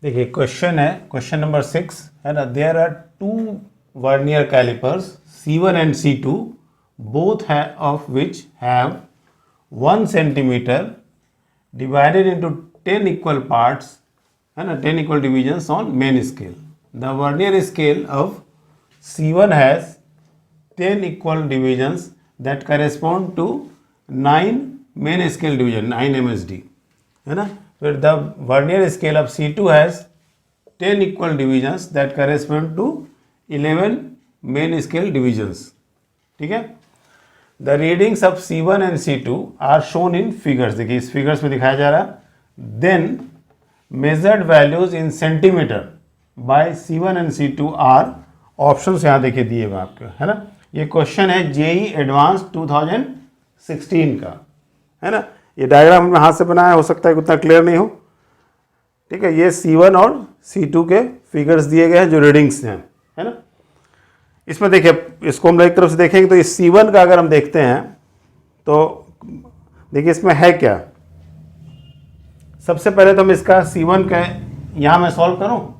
देखिए क्वेश्चन है, क्वेश्चन नंबर 6 है ना। There are 2 vernier callipers C1 and C2, both of which have 1 centimeter divided into 10 equal parts, है ना, 10 equal divisions on main scale. The vernier scale of C1 has 10 equal divisions that correspond to 9 main scale division, 9 MSD, है ना। फिर the vernier scale of C2 has 10 equal divisions that correspond to 11 main scale divisions. ठीक है। The readings of C1 and C2 are shown in figures. देखिए इस figures में दिखाया जा रहा है। Then measured values in centimeter by C1 and C2 are options यहाँ देखिए दिए हुए आपके, है ना। ये क्वेश्चन है JEE एडवांस 2016 का, है ना। ये डायग्राम हमने हाथ से बनाया, हो सकता है उतना क्लियर नहीं हो। ठीक है, ये C1 और C2 के फिगर्स दिए गए हैं जो रीडिंग्स हैं, है ना। इसमें देखिए इसको हम एक तरफ से देखेंगे तो इस C1 का अगर हम देखते हैं तो देखिए इसमें है क्या। सबसे पहले तो हम इसका C1 का यहाँ मैं सॉल्व करूँ,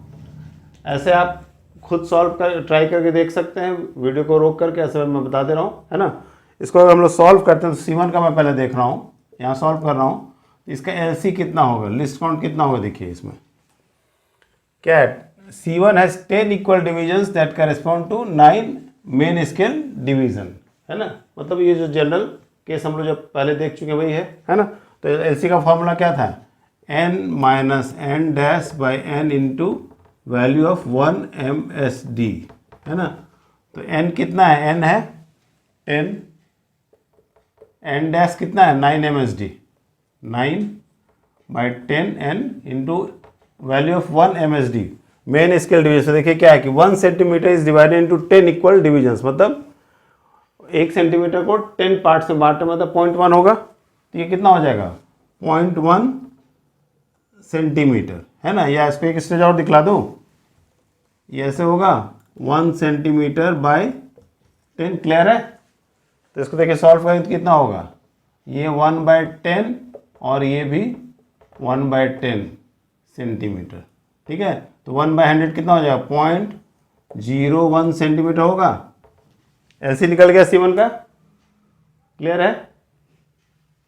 ऐसे आप खुद सॉल्व कर ट्राई करके देख सकते हैं, वीडियो को रोक करके, ऐसे मैं बता दे रहा हूँ, है ना। इसको अगर हम लोग सॉल्व करते हैं तो C1 का मैं पहले देख रहा हूँ, यहाँ सॉल्व कर रहा हूँ। इसका LC कितना होगा, लिस्ट काउंट कितना होगा? देखिए इसमें क्या है, C1 has 10 equal divisions that correspond to 9 main scale division, है ना। मतलब ये जो जनरल केस हम लोग जब पहले देख चुके वही है ना। तो LC का फॉर्मूला क्या था, n minus n dash by n into value of 1 MSD, है ना। तो n कितना है, n है 10, n डैश कितना है 9 MSD, 9 by 10 n into value of 1 MSD main scale division. देखिए क्या है कि 1 centimetre is divided into 10 equal divisions, मतलब 1 सेंटीमीटर को 10 पार्ट्स में बांटे मतलब 0.1 होगा, तो ये कितना हो जाएगा 0.1 सेंटीमीटर, है ना। या इसको एक स्टेज और दिखला दूँ, ये ऐसे होगा 1 सेंटीमीटर बाय 10, क्लियर है। तो इसको देखिए सॉल्व करें तो कितना होगा, ये 1/10 और ये भी 1/10 सेंटीमीटर, ठीक है। तो 1/100 कितना हो जाएगा 0.01 सेंटीमीटर होगा। ऐसे निकल गया C1 का, क्लियर है।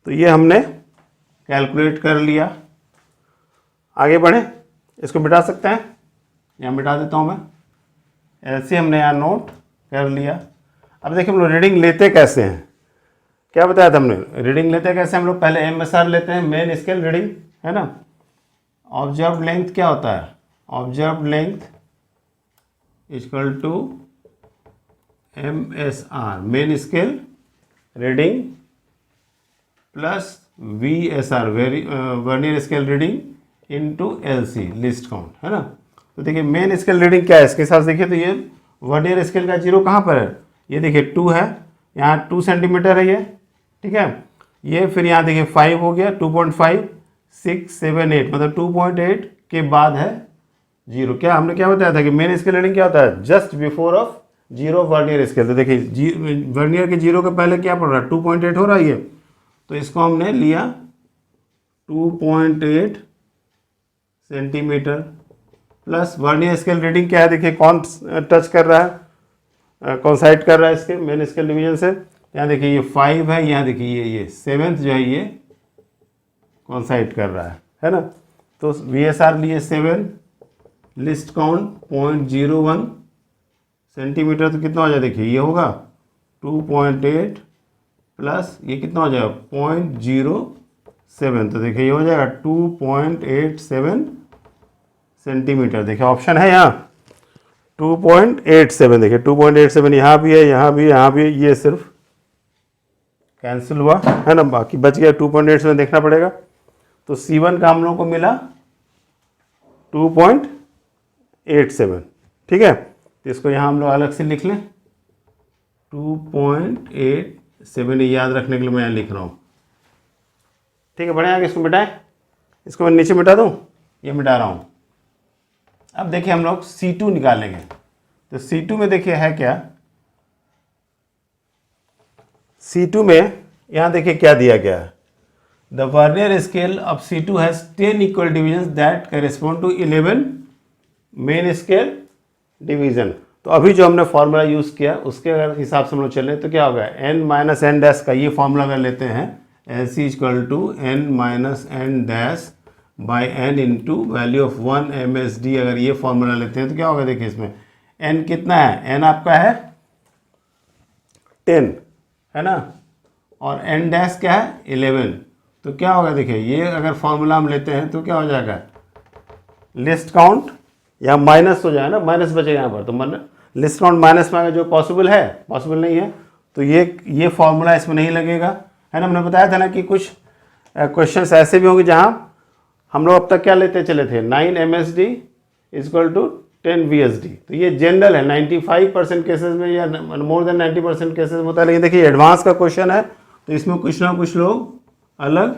तो ये हमने कैलकुलेट कर लिया। आगे बढ़े, इसको मिटा सकते हैं, यहाँ मिटा देता हूँ मैं। ऐसे हमने यहाँ नोट कर लिया। अब देखिए हम लोग रीडिंग लेते कैसे हैं, क्या बताया था हमने, रीडिंग लेते कैसे हम लोग, पहले MSR लेते हैं, मेन स्केल रीडिंग, है ना। ऑब्जर्व लेंथ क्या होता है, observe length equal to MSR, main scale reading, plus VSR, vernier scale reading, into LC, least count, है ना। तो देखिए मेन स्केल रीडिंग क्या है इसके हिसाब से देखिए, तो ये वर्नियर स्केल का जीरो कहाँ पर है, ये देखिए 2 है, यहाँ 2 सेंटीमीटर है ये, ठीक है। ये फिर यहाँ देखिए 5 हो गया, 2.5, 6, 7, 8, मतलब 2.8 के बाद है जीरो। क्या हमने क्या बताया था कि मेन स्केल रीडिंग क्या होता है, just before of zero vernier scale. तो देखिए वर्नियर के जीरो के पहले क्या पड़ रहा है, 2.8 हो रहा है ये, तो इसको हमने लिया 2.8 centimetre, plus vernier scale reading क्या है, देखिए कौन टच कर रहा है, कौन साइड कर रहा है इसके मेन स्केल डिवीजन से। यहाँ देखिए ये 5 है, यहाँ देखिए ये 7th जो है ये कौन साइड कर रहा है ना। तो VSR लिए 7, लिस्ट काउंट 0.01 सेंटीमीटर, तो कितना हो जाए देखिए ये होगा 2.8 प्लस ये कितना हो जाएगा 0.07, तो देखिए ये हो जाएगा 2.87 सेंटीमीटर। देखिए ऑप्शन है यहाँ 2.87, देखिए 2.87 यहाँ भी है, यहाँ भी, यहाँ भी, ये सिर्फ कैंसिल हुआ, है ना, बाकी बच गया 2.87 देखना पड़ेगा। तो C1 का हम लोगों को मिला 2.87, ठीक है। तो इसको यहाँ हम लोग अलग से लिख लें 2.87, याद रखने के लिए मैं यहाँ लिख रहा हूँ, ठीक है। बढ़िया, आगे इसको मिटाएं, इसको मैं नीचे मिटा दूँ, ये मिटा रहा हूँ। अब देखिए हम लोग C2 निकालेंगे, तो C2 में देखिए है क्या, C2 में यहाँ देखिए क्या दिया गया है, the vernier scale of C2 has 10 equal division that correspond to 11 main scale division. तो अभी जो हमने फॉर्मूला यूज़ किया उसके अगर हिसाब से हम लोग चलें तो क्या होगा, n माइनस एन डैश का ये फॉर्मूला अगर लेते हैं, LC equal to n minus n dash by n into value of 1 MSD, अगर ये फॉर्मूला लेते हैं तो क्या होगा, देखिए इसमें n कितना है, n आपका है 10, है ना, और n डैश क्या है 11, तो क्या होगा देखिए ये अगर फॉर्मूला हम लेते हैं तो क्या हो जाएगा, लिस्ट काउंट या माइनस हो जाए ना, माइनस बचेगा यहाँ पर, तो लिस्ट काउंट माइनस में आएगा, जो पॉसिबल है, पॉसिबल नहीं है, तो ये फॉर्मूला इसमें नहीं लगेगा, है ना। हमने बताया था ना कि कुछ क्वेश्चंस ऐसे भी होंगे जहाँ हम लोग अब तक क्या लेते चले थे, 9 MSD इक्वल टू 10 VSD, तो ये जनरल है 95% केसेस में या मोर देन 90% केसेस में होता है। लेकिन देखिए एडवांस का क्वेश्चन है तो इसमें कुछ ना कुछ लोग अलग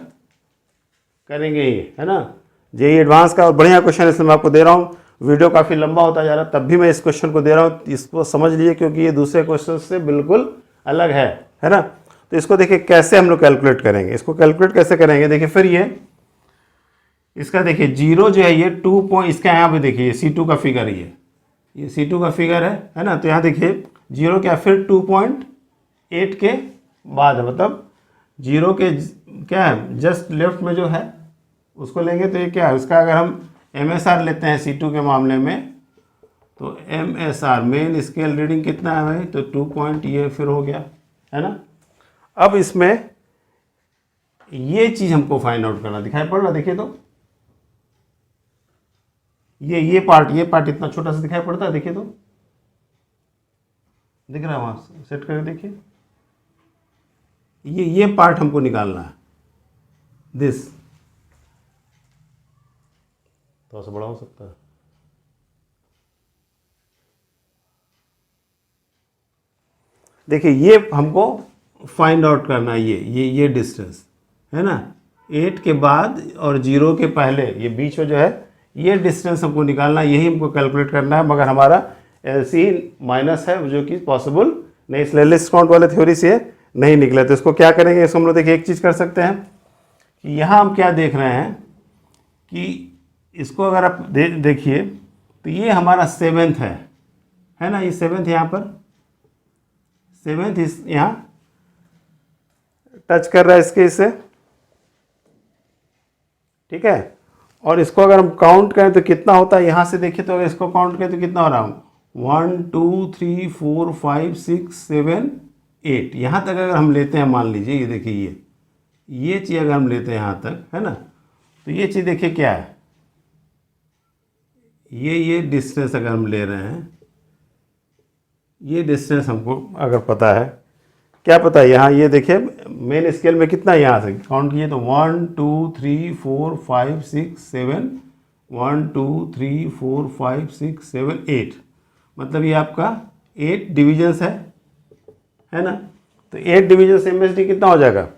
करेंगे ही, है ना। जेईई एडवांस का और बढ़िया क्वेश्चन इसमें मैं आपको दे रहा हूँ, वीडियो काफ़ी लंबा होता जा रहा है, तब भी मैं इस क्वेश्चन को दे रहा हूँ, इसको समझ लीजिए क्योंकि ये दूसरे क्वेश्चन से बिल्कुल अलग है ना। तो इसको देखिए कैसे हम लोग कैलकुलेट करेंगे, इसको कैलकुलेट कैसे करेंगे, देखिए फिर ये इसका देखिए जीरो जो है ये 2 पॉइंट, इसका यहाँ पे देखिए C2 का फिगर ये C2 का फिगर है ना। तो यहाँ देखिए जीरो क्या, फिर 2.8 के बाद है, मतलब जीरो के क्या है जस्ट लेफ्ट में जो है उसको लेंगे, तो ये क्या है, उसका अगर हम MSR लेते हैं C2 के मामले में, तो MSR मेन स्केल रीडिंग कितना है भाई, तो 2 पॉइंट, ये फिर हो गया, है ना। अब इसमें ये चीज़ हमको फाइंड आउट करना, दिखाई पड़ रहा, देखिए तो ये पार्ट इतना छोटा सा दिखाई पड़ता है, देखिए तो दिख रहा है, वहाँ सेट करके देखिए, ये पार्ट हमको निकालना है, दिस थोड़ा सा बड़ा हो सकता है, देखिए ये हमको फाइंड आउट करना है, ये डिस्टेंस है ना, 8 के बाद और 0 के पहले ये बीच में जो है ये डिस्टेंस हमको निकालना है, यही हमको कैलकुलेट करना है, मगर हमारा एलसी माइनस है जो कि पॉसिबल नहीं, इसलिए लिस्ट काउंट वाले थ्योरी से नहीं निकला। तो इसको क्या करेंगे, इसको हम लोग देखिए एक चीज़ कर सकते हैं कि यहाँ हम क्या देख रहे हैं कि इसको अगर आप देखिए तो ये हमारा 7th है ना, ये 7th यहाँ पर 7th इस यहाँ टच कर रहा है इसके इससे, ठीक है। और इसको अगर हम काउंट करें तो कितना होता है, यहाँ से देखिए तो अगर इसको काउंट करें तो कितना हो रहा है, 1 2 3 4 5 6 7 8, यहाँ तक अगर हम लेते हैं, मान लीजिए ये देखिए ये चीज़ अगर हम लेते हैं यहाँ तक, है ना, तो ये चीज़ देखिए क्या है, ये डिस्टेंस अगर हम ले रहे हैं, ये डिस्टेंस हमको अगर पता है, क्या पता है यहाँ, ये देखिए मेन स्केल में कितना है, यहाँ से काउंट किए तो 1 2 3 4 5 6 7, 1 2 3 4 5 6 7 8, मतलब ये आपका 8 डिविजन्स है ना। तो 8 डिविजन से MSD कितना हो जाएगा,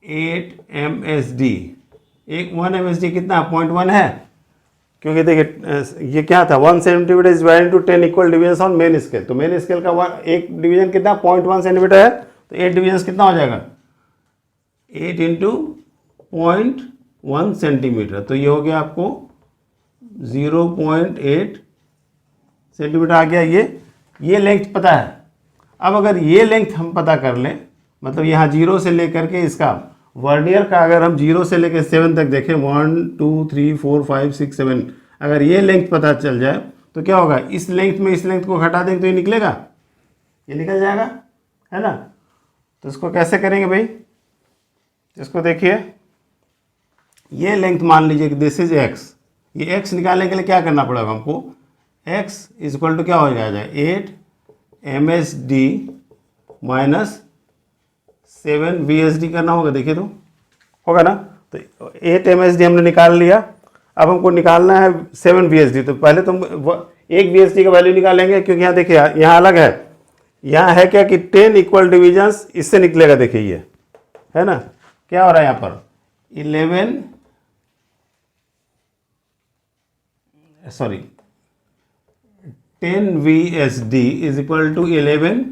8 MSD, 1 MSD कितना 0.1 है, क्योंकि देखिए ये क्या था, 1 centimetre is divided to 10 equal division on main scale, तो मेन स्केल का एक डिवीजन कितना 0.1 सेंटीमीटर है, तो 8 डिवीजन कितना हो जाएगा, 8 इंटू 0.1 सेंटीमीटर, तो ये हो गया आपको 0.8 सेंटीमीटर आ गया। ये लेंथ पता है। अब अगर ये लेंथ हम पता कर लें, मतलब यहाँ 0 से लेकर के इसका वर्नियर का अगर हम 0 से लेकर 7 तक देखें, 1 2 3 4 5 6 7, अगर ये लेंथ पता चल जाए तो क्या होगा, इस लेंथ में इस लेंथ को घटा देंगे तो ये निकलेगा, ये निकल जाएगा, है ना। तो इसको कैसे करेंगे भाई, इसको देखिए ये लेंथ मान लीजिए कि दिस इज x, ये x निकालने के लिए क्या करना पड़ेगा हमको, x इज इक्वल टू क्या हो जाएगा 8 MSD माइनस 7 VSD करना होगा, देखिए तो होगा ना। तो 8 MSD हमने निकाल लिया, अब हमको निकालना है 7 VSD, तो पहले तो एक VSD का वैल्यू निकालेंगे, क्योंकि यहाँ देखिए यहाँ अलग है, यहाँ है क्या कि 10 इक्वल डिविजन्स इससे निकलेगा, देखिए ये है ना, क्या हो रहा है यहाँ पर 10 VSD is equal to 11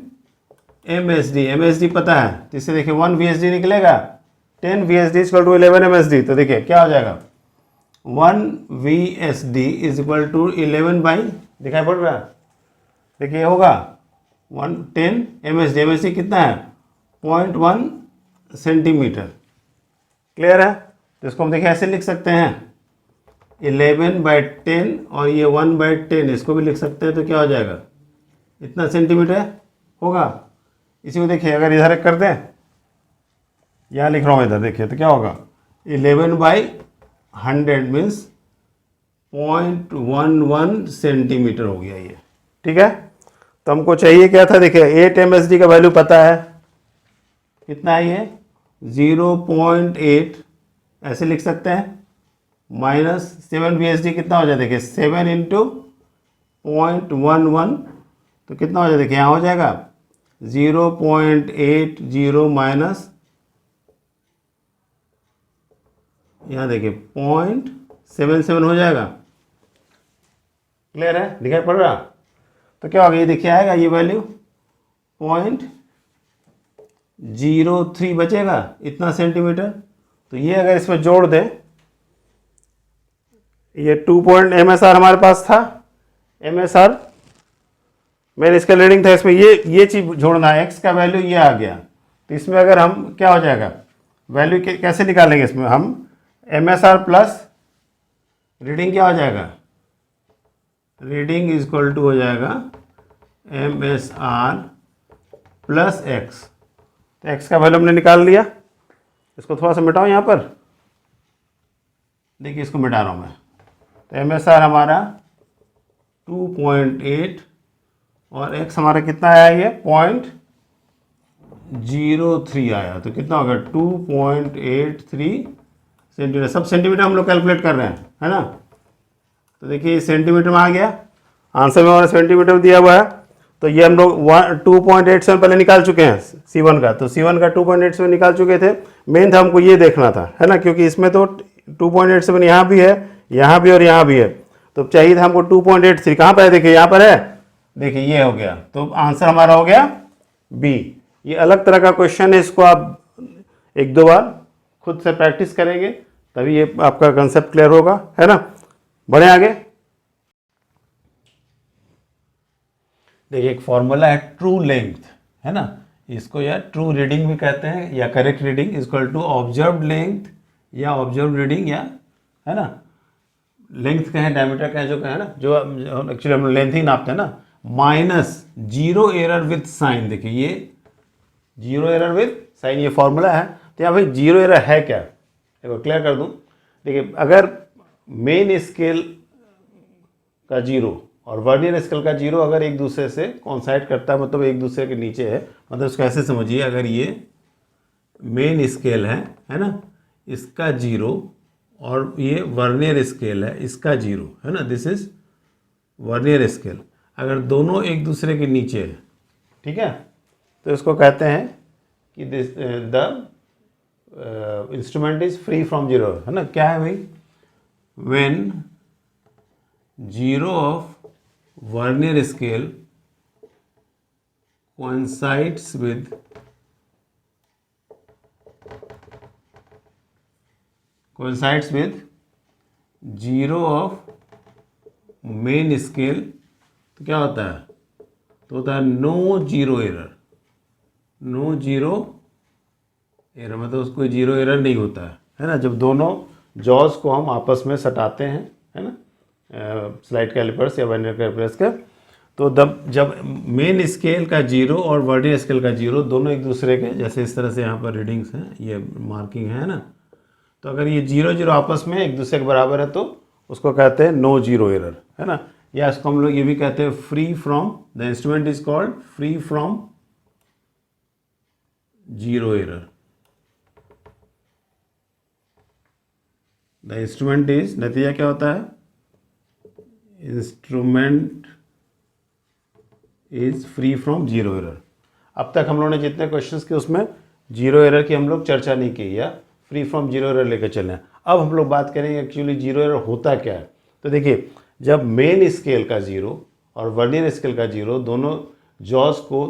MSD पता है, तो इससे देखिए 1 VSD निकलेगा, 10 VSD is equal to 11 MSD, तो देखिए क्या हो जाएगा 1 VSD is equal to 11 by, दिखाई पड़ रहा है, देखिए होगा 10 MSD कितना है 0.1 सेंटीमीटर, क्लियर है। तो इसको हम देखिए ऐसे लिख सकते हैं 11/10 और ये 1/10, इसको भी लिख सकते हैं, तो क्या हो जाएगा इतना सेंटीमीटर होगा। इसी को देखिए अगर इधर कर दें, यहाँ लिख रहा हूँ इधर देखिए, तो क्या होगा 11/100 मीन्स 0.11 सेंटीमीटर हो गया ये, ठीक है। तो हमको चाहिए क्या था, देखिए 8 MSD का वैल्यू पता है, कितना है ये 0.8, ऐसे लिख सकते हैं, माइनस 7 VSD कितना हो जाए, देखिए 7 इंटू 0.11, तो कितना हो जाए, देखिए यहाँ हो जाएगा 0.80 माइनस, यहाँ देखिए 0.77 हो जाएगा, क्लियर है, दिखाई पड़ रहा। तो क्या होगा, ये देखिए आएगा ये वैल्यू 0.03 बचेगा, इतना सेंटीमीटर। तो ये अगर इसमें जोड़ दें, ये 2 MSR हमारे पास था, MSR मेरे इसका रीडिंग था, इसमें ये चीज़ जोड़ना है, x का वैल्यू ये आ गया, तो इसमें अगर हम क्या हो जाएगा वैल्यू कैसे निकालेंगे, इसमें हम MSR प्लस रीडिंग क्या हो जाएगा, रीडिंग इज इक्वल टू हो जाएगा MSR प्लस x, तो x का वैल्यू हमने निकाल लिया। इसको थोड़ा सा मिटाओ यहाँ पर, देखिए इसको मिटा रहा हूँ मैं, तो MSR हमारा 2.8 और x हमारा कितना आया, ये 0.03 आया, तो कितना होगा 2.83 सेंटीमीटर, सब सेंटीमीटर हम लोग कैलकुलेट कर रहे हैं, है ना। तो देखिए सेंटीमीटर में आ गया, आंसर में हमारा सेंटीमीटर दिया हुआ है, तो ये हम लोग 2.87 पहले निकाल चुके हैं C1 का, तो C1 का 2.87 निकाल चुके थे। मेन था हमको ये देखना था, है ना, क्योंकि इसमें तो 2.87 यहाँ भी है, यहाँ भी और यहाँ भी है, तो चाहिए था हमको 2.83। कहाँ पर है, देखिए यहाँ पर है, देखिए ये हो गया, तो आंसर हमारा हो गया बी। ये अलग तरह का क्वेश्चन है, इसको आप एक दो बार खुद से प्रैक्टिस करेंगे तभी ये आपका कंसेप्ट क्लियर होगा, है ना। बढ़े आगे। देखिए एक फॉर्मूला है ट्रू लेंथ, है ना, इसको या ट्रू रीडिंग भी कहते हैं या correct reading equal to observed length या ऑब्जर्व रीडिंग, या है ना, लेंथ कहें डायमीटर कहें जो कहें ना, जो एक्चुअली हम लेंथ ही नापते हैं ना, minus zero error with sign. देखिए ये जीरो एरर विथ साइन ये फॉर्मूला है। तो यहाँ भाई जीरो एरर है क्या, देखो क्लियर कर दूँ। देखिए अगर मेन स्केल का जीरो और वर्नियर स्केल का जीरो अगर एक दूसरे से कॉन्साइड करता है, मतलब एक दूसरे के नीचे है, मतलब इसको ऐसे समझिए, अगर ये मेन स्केल है ना, इसका जीरो, और ये वर्नियर स्केल है इसका जीरो, है ना, दिस इज वर्नियर स्केल, अगर दोनों एक दूसरे के नीचे है, ठीक है, तो इसको कहते हैं कि this the instrument is free from zero, है ना। क्या है भाई, when zero of vernier scale coincides with zero of main scale, तो क्या होता है, तो होता है no zero error, no zero error, मतलब कोई जीरो एरर नहीं होता है ना, जब दोनों जॉज को हम आपस में सटाते हैं, है ना, स्लाइड कैलिपर्स या वर्नियर कैलिपर्स के, तो जब मेन स्केल का जीरो और वर्नियर स्केल का जीरो दोनों एक दूसरे के, जैसे इस तरह से यहाँ पर रीडिंग्स हैं, ये मार्किंग है ना, तो अगर ये जीरो जीरो आपस में एक दूसरे के बराबर है तो उसको कहते हैं नो जीरो एरर, है ना। या इसको हम लोग ये भी कहते हैं free from, the instrument is called free from zero error. The instrument is, नतीजा क्या होता है, instrument is free from zero error. अब तक हम लोगों ने जितने क्वेश्चंस किए उसमें जीरो एरर की हम लोग चर्चा नहीं की, या फ्री फ्रॉम जीरो एरर लेकर चले हैं। अब हम लोग बात करेंगे एक्चुअली जीरो एरर होता क्या है। तो देखिए जब मेन स्केल का जीरो और वर्नियर स्केल का जीरो दोनों जॉज को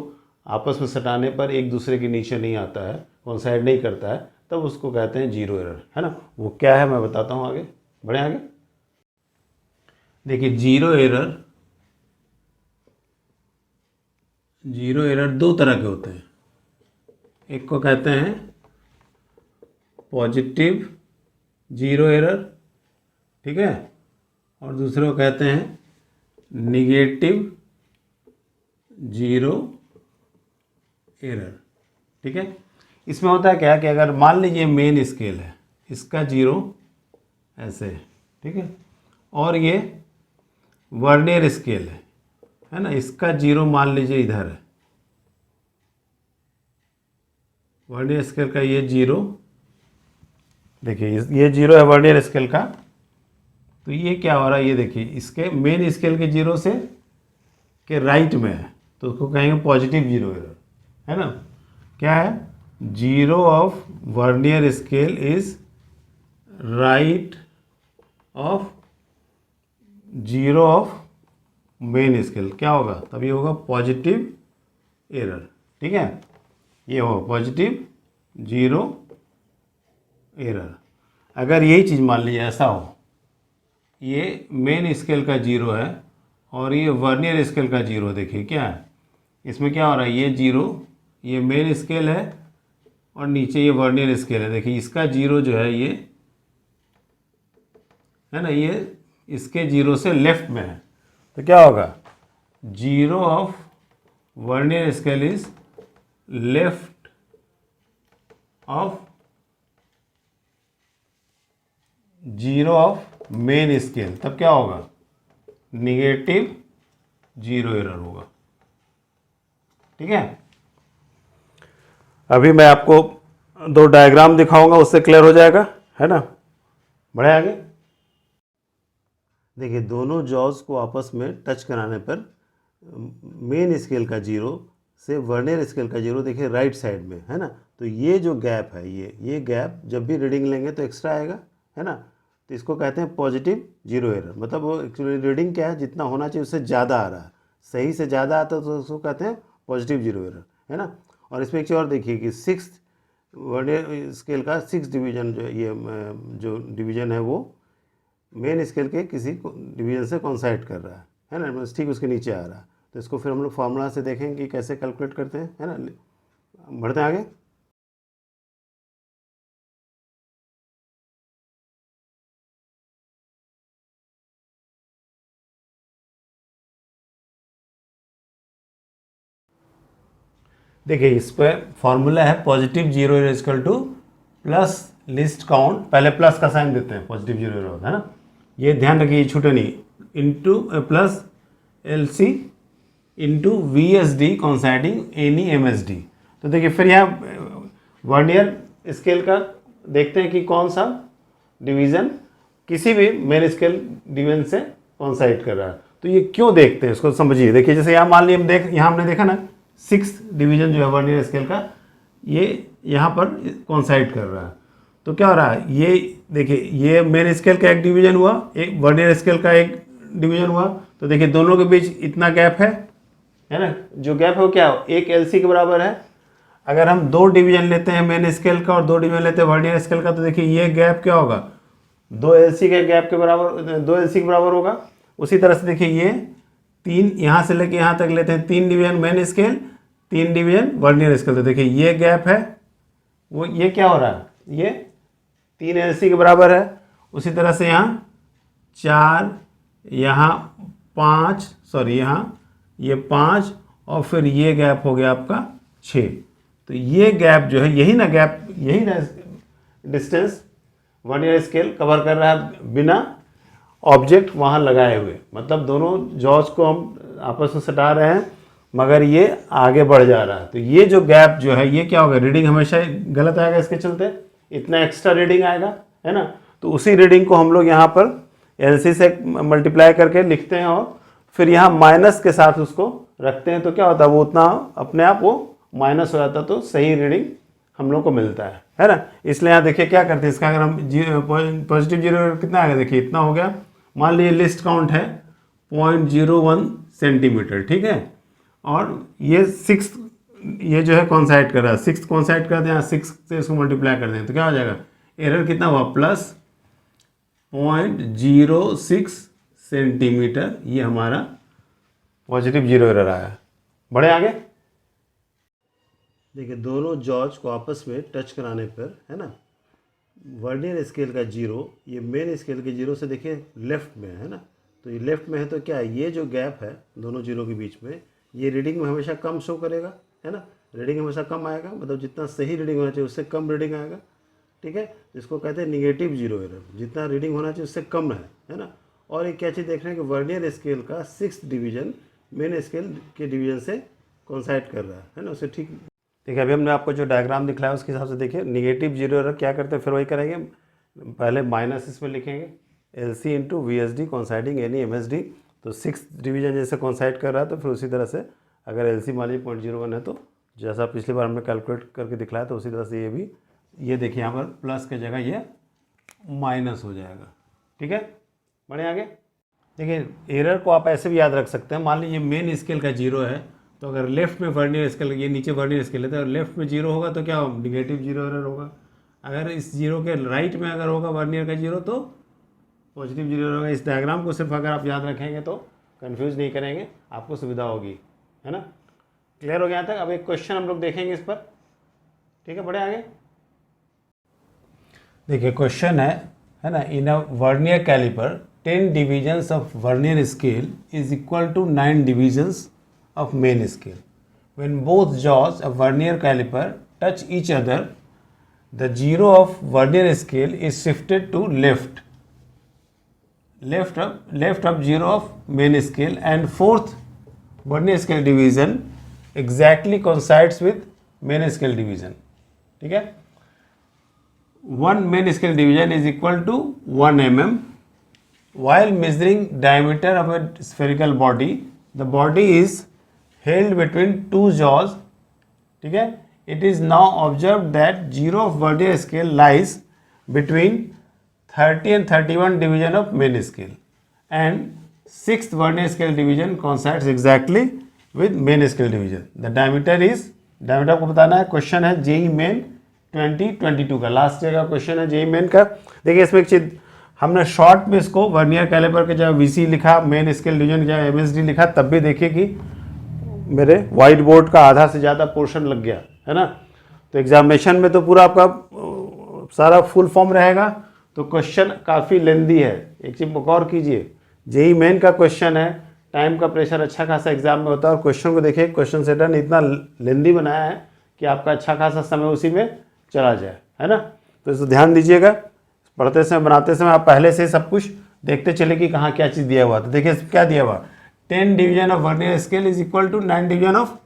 आपस में सटाने पर एक दूसरे के नीचे नहीं आता है, कोइंसाइड नहीं करता है, तब उसको कहते हैं जीरो एरर, है ना। वो क्या है मैं बताता हूँ आगे, बढ़े आगे। देखिए जीरो एरर दो तरह के होते हैं, एक को कहते हैं पॉजिटिव जीरो एरर, ठीक है, और दूसरे को कहते हैं निगेटिव जीरो एरर, ठीक है। इसमें होता है क्या कि अगर मान लीजिए मेन स्केल है, इसका जीरो ऐसे है, ठीक है, और ये वर्नियर स्केल है ना, इसका जीरो मान लीजिए इधर है, वर्नियर स्केल का ये जीरो, देखिए ये जीरो है वर्नियर स्केल का, तो ये क्या हो रहा है, ये देखिए इसके मेन स्केल के जीरो से के राइट में है, तो उसको कहेंगे पॉजिटिव जीरो एरर, है ना। क्या है, zero of vernier scale is right of zero of main scale, क्या होगा, तभी होगा पॉजिटिव एरर, ठीक है, ये हो पॉजिटिव जीरो एरर। अगर यही चीज़ मान लीजिए ऐसा हो, ये मेन स्केल का जीरो है और ये वर्नियर स्केल का जीरो, देखिए क्या है, इसमें क्या हो रहा है, ये जीरो, ये मेन स्केल है और नीचे ये वर्नियर स्केल है, देखिए इसका जीरो जो है ये, है ना, ये इसके जीरो से लेफ्ट में है, तो क्या होगा, zero of vernier scale is left of zero of main scale, तब क्या होगा, निगेटिव जीरो एरर होगा, ठीक है। अभी मैं आपको दो डायग्राम दिखाऊंगा, उससे क्लियर हो जाएगा, है ना। बढ़े आगे। देखिए दोनों जॉज को आपस में टच कराने पर मेन स्केल का जीरो से वर्नियर स्केल का जीरो देखिए राइट साइड में है ना, तो ये जो गैप है ये गैप जब भी रीडिंग लेंगे तो एक्स्ट्रा आएगा है ना, तो इसको कहते हैं पॉजिटिव जीरो एरर। मतलब वो एक्चुअली रीडिंग क्या है, जितना होना चाहिए उससे ज़्यादा आ रहा है, सही से ज़्यादा आता है तो उसको कहते हैं पॉजिटिव जीरो एरर है ना। और इसमें एक चीज़ और देखिए कि सिक्स वर्नियर स्केल का सिक्स डिवीजन जो ये जो डिवीजन है वो मेन स्केल के किसी डिवीजन से कॉन्साइड कर रहा है ना, बस ठीक उसके नीचे आ रहा है। तो इसको फिर हम लोग फार्मूला से देखेंगे कि कैसे कैलकुलेट करते हैं है ना। बढ़ते हैं आगे। देखिए इस पर फॉर्मूला है positive zero error equal two plus list count, पहले प्लस का साइन देते हैं, पॉजिटिव जीरो एरर होता है ना, ये ध्यान रखिए छूटे नहीं, into plus LC into VSD coinciding any MSD। तो देखिए फिर यहाँ वर्नियर स्केल का देखते हैं कि कौन सा डिवीज़न किसी भी मेन स्केल डिवीजन से कॉन्साइड कर रहा है। तो ये क्यों देखते हैं इसको समझिए। देखिए जैसे यहाँ मान लीजिए यहाँ हमने देखा ना सिक्स डिवीजन जो है वर्नियर स्केल का ये यहाँ पर कॉन्साइड कर रहा है, तो क्या हो रहा है, ये देखिए ये मेन स्केल का एक डिवीजन हुआ, एक वर्नियर स्केल का एक डिवीजन हुआ, तो देखिए दोनों के बीच इतना गैप है ना, जो गैप है वो क्या हो, एक LC के बराबर है। अगर हम दो डिवीजन लेते हैं मेन स्केल का और दो डिवीजन लेते हैं वर्नियर स्केल का, तो देखिए ये गैप क्या होगा, 2LC के गैप के बराबर, 2LC के बराबर होगा। उसी तरह से देखिए ये तीन यहाँ से लेके यहाँ तक लेते हैं, तीन डिवीजन मेन स्केल, तीन डिवीजन वर्नियर स्केल, तो देखिए ये गैप है वो ये क्या हो रहा है, ये 3LC के बराबर है। उसी तरह से यहाँ 4, यहाँ 5, सॉरी यहाँ ये 5 और फिर ये गैप हो गया आपका 6। तो ये गैप जो है यही ना गैप, यही ना डिस्टेंस वर्नियर स्केल कवर कर रहा है बिना ऑब्जेक्ट वहाँ लगाए हुए। मतलब दोनों जॉज को हम आपस में सटा रहे हैं मगर ये आगे बढ़ जा रहा है, तो ये जो गैप जो है ये क्या होगा, रीडिंग हमेशा गलत आएगा, इसके चलते इतना एक्स्ट्रा रीडिंग आएगा है ना। तो उसी रीडिंग को हम लोग यहाँ पर LC से मल्टीप्लाई करके लिखते हैं और फिर यहाँ माइनस के साथ उसको रखते हैं, तो क्या होता है वो उतना अपने आप वो माइनस हो जाता है, तो सही रीडिंग हम लोग को मिलता है ना। इसलिए यहाँ देखिए क्या करते हैं, इसका अगर हम पॉजिटिव जीरो कितना आ गया, देखिए इतना हो गया, मान लीजिए लिस्ट काउंट है 0.01 सेंटीमीटर, ठीक है, और ये 6 ये जो है कॉन्साइड कर रहा है, 6 कॉन्साइड कर दें, यहाँ 6 से इसको मल्टीप्लाई कर दें तो क्या हो जाएगा, एरर कितना हुआ प्लस 0.06 सेंटीमीटर, ये हमारा पॉजिटिव जीरो एरर आया। बढ़े आगे। देखिए दोनों जॉज को आपस में टच कराने पर है ना, वर्नियर स्केल का जीरो ये मेन स्केल के जीरो से देखिए लेफ्ट में है ना, तो ये लेफ्ट में है, तो क्या है ये जो गैप है दोनों जीरो के बीच में ये रीडिंग में हमेशा कम शो करेगा है ना, रीडिंग हमेशा कम आएगा, मतलब जितना सही रीडिंग होना चाहिए उससे कम रीडिंग आएगा, ठीक है, इसको कहते हैं निगेटिव जीरो एरर, जितना रीडिंग होना चाहिए उससे कम है ना। और एक क्या चीज़ देख रहे हैं कि वर्नियर स्केल का 6th डिवीजन मेन स्केल के डिवीजन से कॉन्साइड कर रहा है ना, उसे ठीक। देखिए अभी हमने आपको जो डायग्राम दिखलाया उसके हिसाब से देखिए निगेटिव जीरो एरर क्या करते हैं, फिर वही करेंगे, पहले माइनस इसमें लिखेंगे LC into VSD coinciding any MSD, तो 6th डिवीजन जैसे कॉन्साइड कर रहा है तो फिर उसी तरह से अगर LC मान लीजिए 0.01 है तो जैसा पिछली बार हमने कैलकुलेट करके दिखलाया तो उसी तरह से ये भी, ये देखिए यहाँ पर प्लस की जगह ये माइनस हो जाएगा, ठीक है। बढ़े आगे। देखिए एरर को आप ऐसे भी याद रख सकते हैं, मान लीजिए मेन स्केल का जीरो है तो अगर लेफ्ट में वर्नियर स्केल, ये नीचे वर्नियर स्केल है तो लेफ्ट में जीरो होगा तो क्या होगा, निगेटिव जीरो एरर होगा। अगर इस जीरो के राइट में अगर होगा वर्नियर का जीरो तो पॉजिटिव जीरो होगा। इस डायग्राम को सिर्फ अगर आप याद रखेंगे तो कंफ्यूज नहीं करेंगे, आपको सुविधा होगी, है ना। क्लियर हो गया तक। अब एक क्वेश्चन हम लोग देखेंगे इस पर, ठीक है। बढ़े आगे। देखिए क्वेश्चन है ना, in a vernier calliper 10 divisions of vernier scale is equal to 9 divisions of main scale. When both jaws of vernier caliper touch each other, the zero of vernier scale is shifted to left of zero of main scale, and fourth vernier scale division exactly coincides with main scale division, ठीक है। One main scale division is equal to 1 mm. While measuring diameter of a spherical body, the body is held between two jaws, ठीक है. It is now observe that zero of vernier scale lies between 30 and 31 division of main scale and 6th vernier scale division coincides exactly with main scale division. The diameter is, diameter आपको बताना है. Question है JEE main 2022 का, last year का question है JEE main का. देखिए इसमें एक चीज हमने शॉर्ट में इसको वर्नियर कैलिपर के जब वीसी लिखा, मेन स्केल डिवीजन जब एमएसडी लिखा, तब भी देखिए कि मेरे वाइट बोर्ड का आधा से ज़्यादा पोर्शन लग गया है ना. तो एग्जामिनेशन में तो पूरा आपका सारा फुल फॉर्म रहेगा, तो क्वेश्चन काफ़ी लेंदी है. एक चीज गौर कीजिए, जेई मेन का क्वेश्चन है, टाइम का प्रेशर अच्छा खासा एग्जाम में होता है, और क्वेश्चन को देखिए क्वेश्चन सेटर ने इतना लेंदी बनाया है कि आपका अच्छा खासा समय उसी में चला जाए, है ना. तो इसको ध्यान दीजिएगा, पढ़ते समय बनाते समय आप पहले से सब कुछ देखते चले कि कहाँ क्या चीज़ दिया हुआ. तो देखिए क्या दिया हुआ, 10 division of vernier scale is equal to 9 division of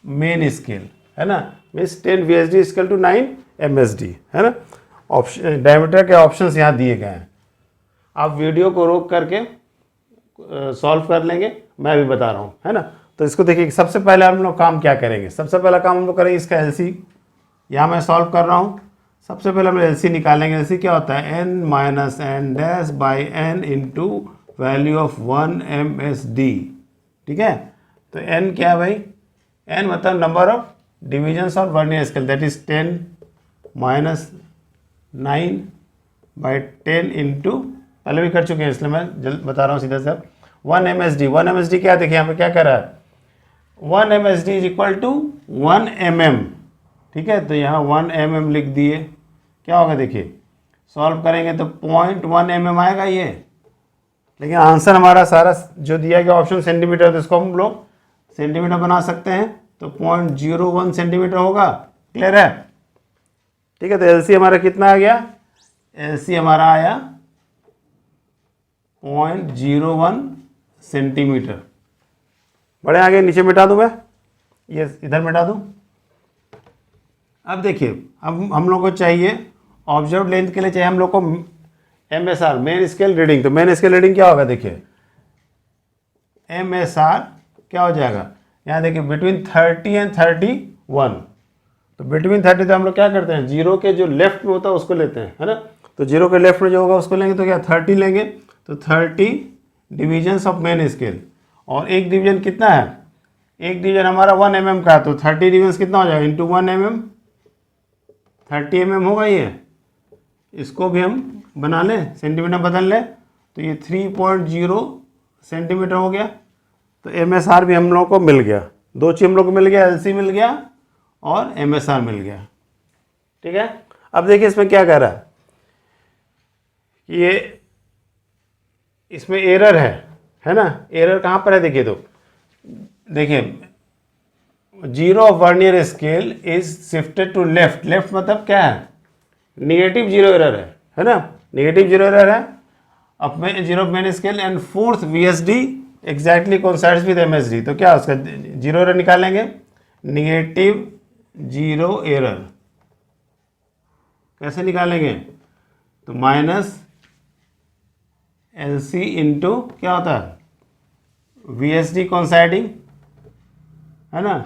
main scale, है ना. Means 10 VSD equal to 9 MSD, है ना. ऑप्शन डायमीटर के ऑप्शंस यहाँ दिए गए हैं. आप वीडियो को रोक करके सॉल्व कर लेंगे, मैं भी बता रहा हूँ, है ना. तो इसको देखिए, सबसे पहले हम लोग काम क्या करेंगे. सबसे पहला काम हम लोग करेंगे इसका एलसी. यहाँ मैं सॉल्व कर रहा हूँ. सबसे पहले हम एलसी निकालेंगे. एलसी क्या होता है, n minus n dash by n into value of 1 MSD, ठीक है. तो n क्या है भाई, n मतलब number of divisions of vernier scale, that is 10 minus 9 by 10 into, पहले भी कर चुके हैं इसलिए मैं जल्द बता रहा हूँ सीधा सा. 1 MSD, 1 MSD क्या, देखिए यहाँ पे क्या कर रहा है, 1 MSD is equal to 1 mm, ठीक है. तो यहाँ 1 mm लिख दिए. क्या होगा देखिए, सॉल्व करेंगे तो 0.1 mm आएगा ये. लेकिन आंसर हमारा सारा जो दिया गया ऑप्शन सेंटीमीटर, तो इसको हम लोग सेंटीमीटर बना सकते हैं. तो 0.01 सेंटीमीटर होगा. क्लियर है, ठीक है. तो एलसी हमारा कितना आ गया, एलसी हमारा आया 0.01 सेंटीमीटर. बड़े आगे नीचे मिटा दूं मैं, ये इधर मिटा दूं. अब देखिए, अब हम लोग को चाहिए ऑब्जर्व लेंथ के लिए चाहिए हम लोग को MSR, मेन स्केल रीडिंग. तो मेन स्केल रीडिंग क्या होगा, देखिए MSR क्या हो जाएगा, यहाँ देखिए बिटवीन 30 and 31. तो बिटवीन 30 तो हम लोग क्या करते हैं, जीरो के जो लेफ्ट में होता है उसको लेते हैं, है ना. तो जीरो के लेफ्ट में जो होगा उसको लेंगे, तो क्या 30 लेंगे. तो 30 डिविजन्स ऑफ मेन स्केल, और एक डिवीजन कितना है, एक डिवीजन हमारा 1 mm का है. तो 30 डिवीजन कितना हो जाएगा, इंटू 1 mm, 30 mm होगा ये. इसको भी हम बना लें, सेंटीमीटर बदल लें, तो ये 3.0 सेंटीमीटर हो गया. तो MSR भी हम लोग को मिल गया. दो चीज हम लोग को मिल गया, LC मिल गया और MSR मिल गया, ठीक है. अब देखिए इसमें क्या कह रहा है, ये इसमें एरर है ना. एरर कहाँ पर है देखिए, तो देखिए zero of vernier scale is shifted to left. Left मतलब क्या है, निगेटिव जीरो एरर है ना. निगेटिव जीरो एरर है अब में zero main scale, and 4th VSD exactly coincides with MSD. तो क्या उसका जीरो एरर निकालेंगे, निगेटिव जीरो एरर कैसे निकालेंगे, तो माइनस LC इंटू क्या होता है VSD कोइंसाइडिंग, है ना.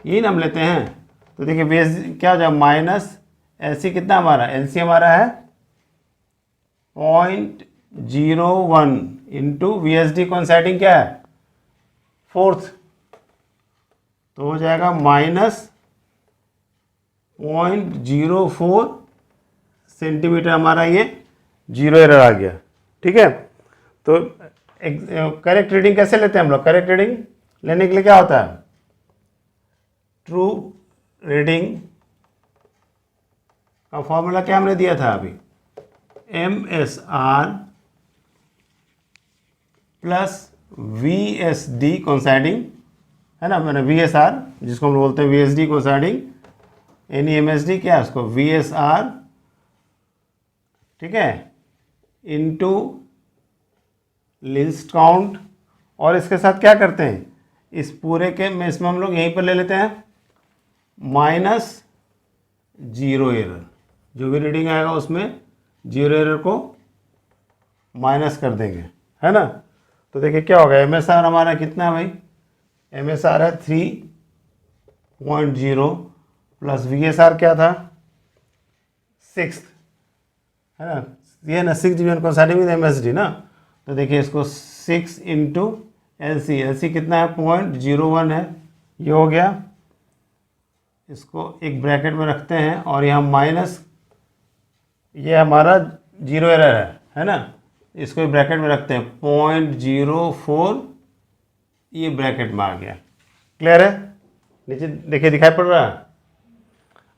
यही हम लेते हैं. तो देखिए VSD क्या हो जाएगा, माइनस LC कितना हमारा, LC हमारा है 0.01 इंटू VSD कोइंसाइडिंग क्या है 4th, तो हो जाएगा माइनस 0.04 सेंटीमीटर. हमारा ये जीरो एरर आ गया, ठीक है. तो करेक्ट रीडिंग कैसे लेते हैं हम लोग, करेक्ट रीडिंग लेने के लिए क्या होता है, ट्रू रीडिंग का फॉर्मूला क्या हमने दिया था अभी, MSR प्लस VSD कोइंसाइडिंग, है ना. मैंने VSR जिसको हम बोलते हैं VSD कोइंसाइडिंग, MSD क्या है उसको VSR, ठीक है, इनटू लीस्ट काउंट. और इसके साथ क्या करते हैं, इस पूरे के में इसमें हम लोग यहीं पर ले लेते हैं माइनस जीरो एरर. जो भी रीडिंग आएगा उसमें जीरो एरर को माइनस कर देंगे, है ना. तो देखिए क्या होगा, एम एस आर हमारा कितना है भाई, एम एस आर है 3.0 प्लस वी एस आर क्या था 6, है ना, ये ना 6 division coincide with M S D ना। तो देखिए इसको 6 इंटू एल सी कितना है 0.01 है, ये हो गया। इसको एक ब्रैकेट में रखते हैं और यहाँ माइनस, ये हमारा जीरो एरर है ना, इसको ब्रैकेट में रखते हैं 0.04, ये ब्रैकेट में आ गया। क्लियर है, नीचे देखिए दिखाई पड़ रहा है।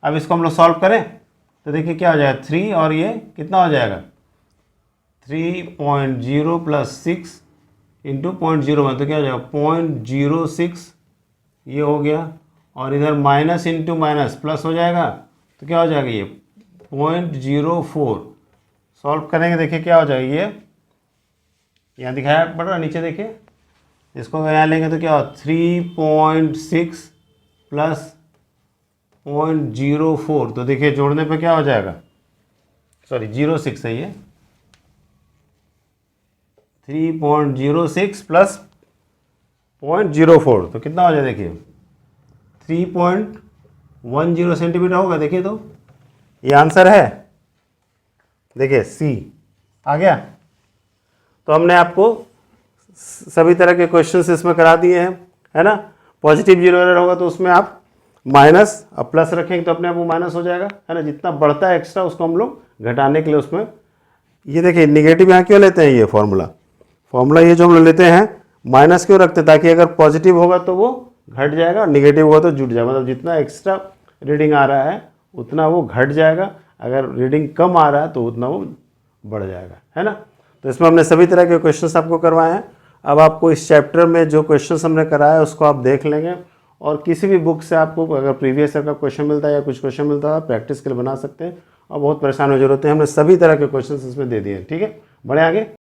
अब इसको हम लोग सॉल्व करें तो देखिए क्या हो जाएगा 3 और ये कितना हो जाएगा 3.0 प्लस 6 इंटू 0.01, तो क्या हो जाएगा 0.06, ये हो गया। और इधर माइनस इंटू माइनस प्लस हो जाएगा, तो क्या हो जाएगा ये 0.04। सॉल्व करेंगे देखिए क्या हो जाएगा, ये यहाँ दिखाया पड़ रहा है, नीचे देखिए, इसको यहाँ लेंगे तो क्या हो 3.6 प्लस 0.04, तो देखिए जोड़ने पे क्या हो जाएगा, सॉरी 06 है ये, 3.06 प्लस 0.04, तो कितना हो जाए देखिए 3.10 सेंटीमीटर होगा। देखिए तो ये आंसर है, देखिए सी आ गया। तो हमने आपको सभी तरह के क्वेश्चंस इसमें करा दिए हैं, है ना। पॉजिटिव जीरो एरर होगा तो उसमें आप माइनस, अब प्लस रखेंगे तो अपने आप वो माइनस हो जाएगा, है ना। जितना बढ़ता है एक्स्ट्रा उसको हम लोग घटाने के लिए उसमें, ये देखिए निगेटिव यहाँ क्यों लेते हैं, ये फॉर्मूला ये जो हम लोग लेते हैं माइनस क्यों रखते हैं, ताकि अगर पॉजिटिव होगा तो वो घट जाएगा, नेगेटिव होगा तो जुट जाएगा। मतलब जितना एक्स्ट्रा रीडिंग आ रहा है उतना वो घट जाएगा, अगर रीडिंग कम आ रहा है तो उतना वो बढ़ जाएगा, है ना। तो इसमें हमने सभी तरह के क्वेश्चंस आपको करवाए हैं। अब आपको इस चैप्टर में जो क्वेश्चंस हमने कराया है उसको आप देख लेंगे, और किसी भी बुक से आपको अगर प्रीवियस ईयर का क्वेश्चन मिलता है या कुछ क्वेश्चन मिलता है प्रैक्टिस के लिए बना सकते हैं, और बहुत परेशान हो जरूरत है, हमने सभी तरह के क्वेश्चन इसमें दे दिए हैं। ठीक है, बढ़े आगे।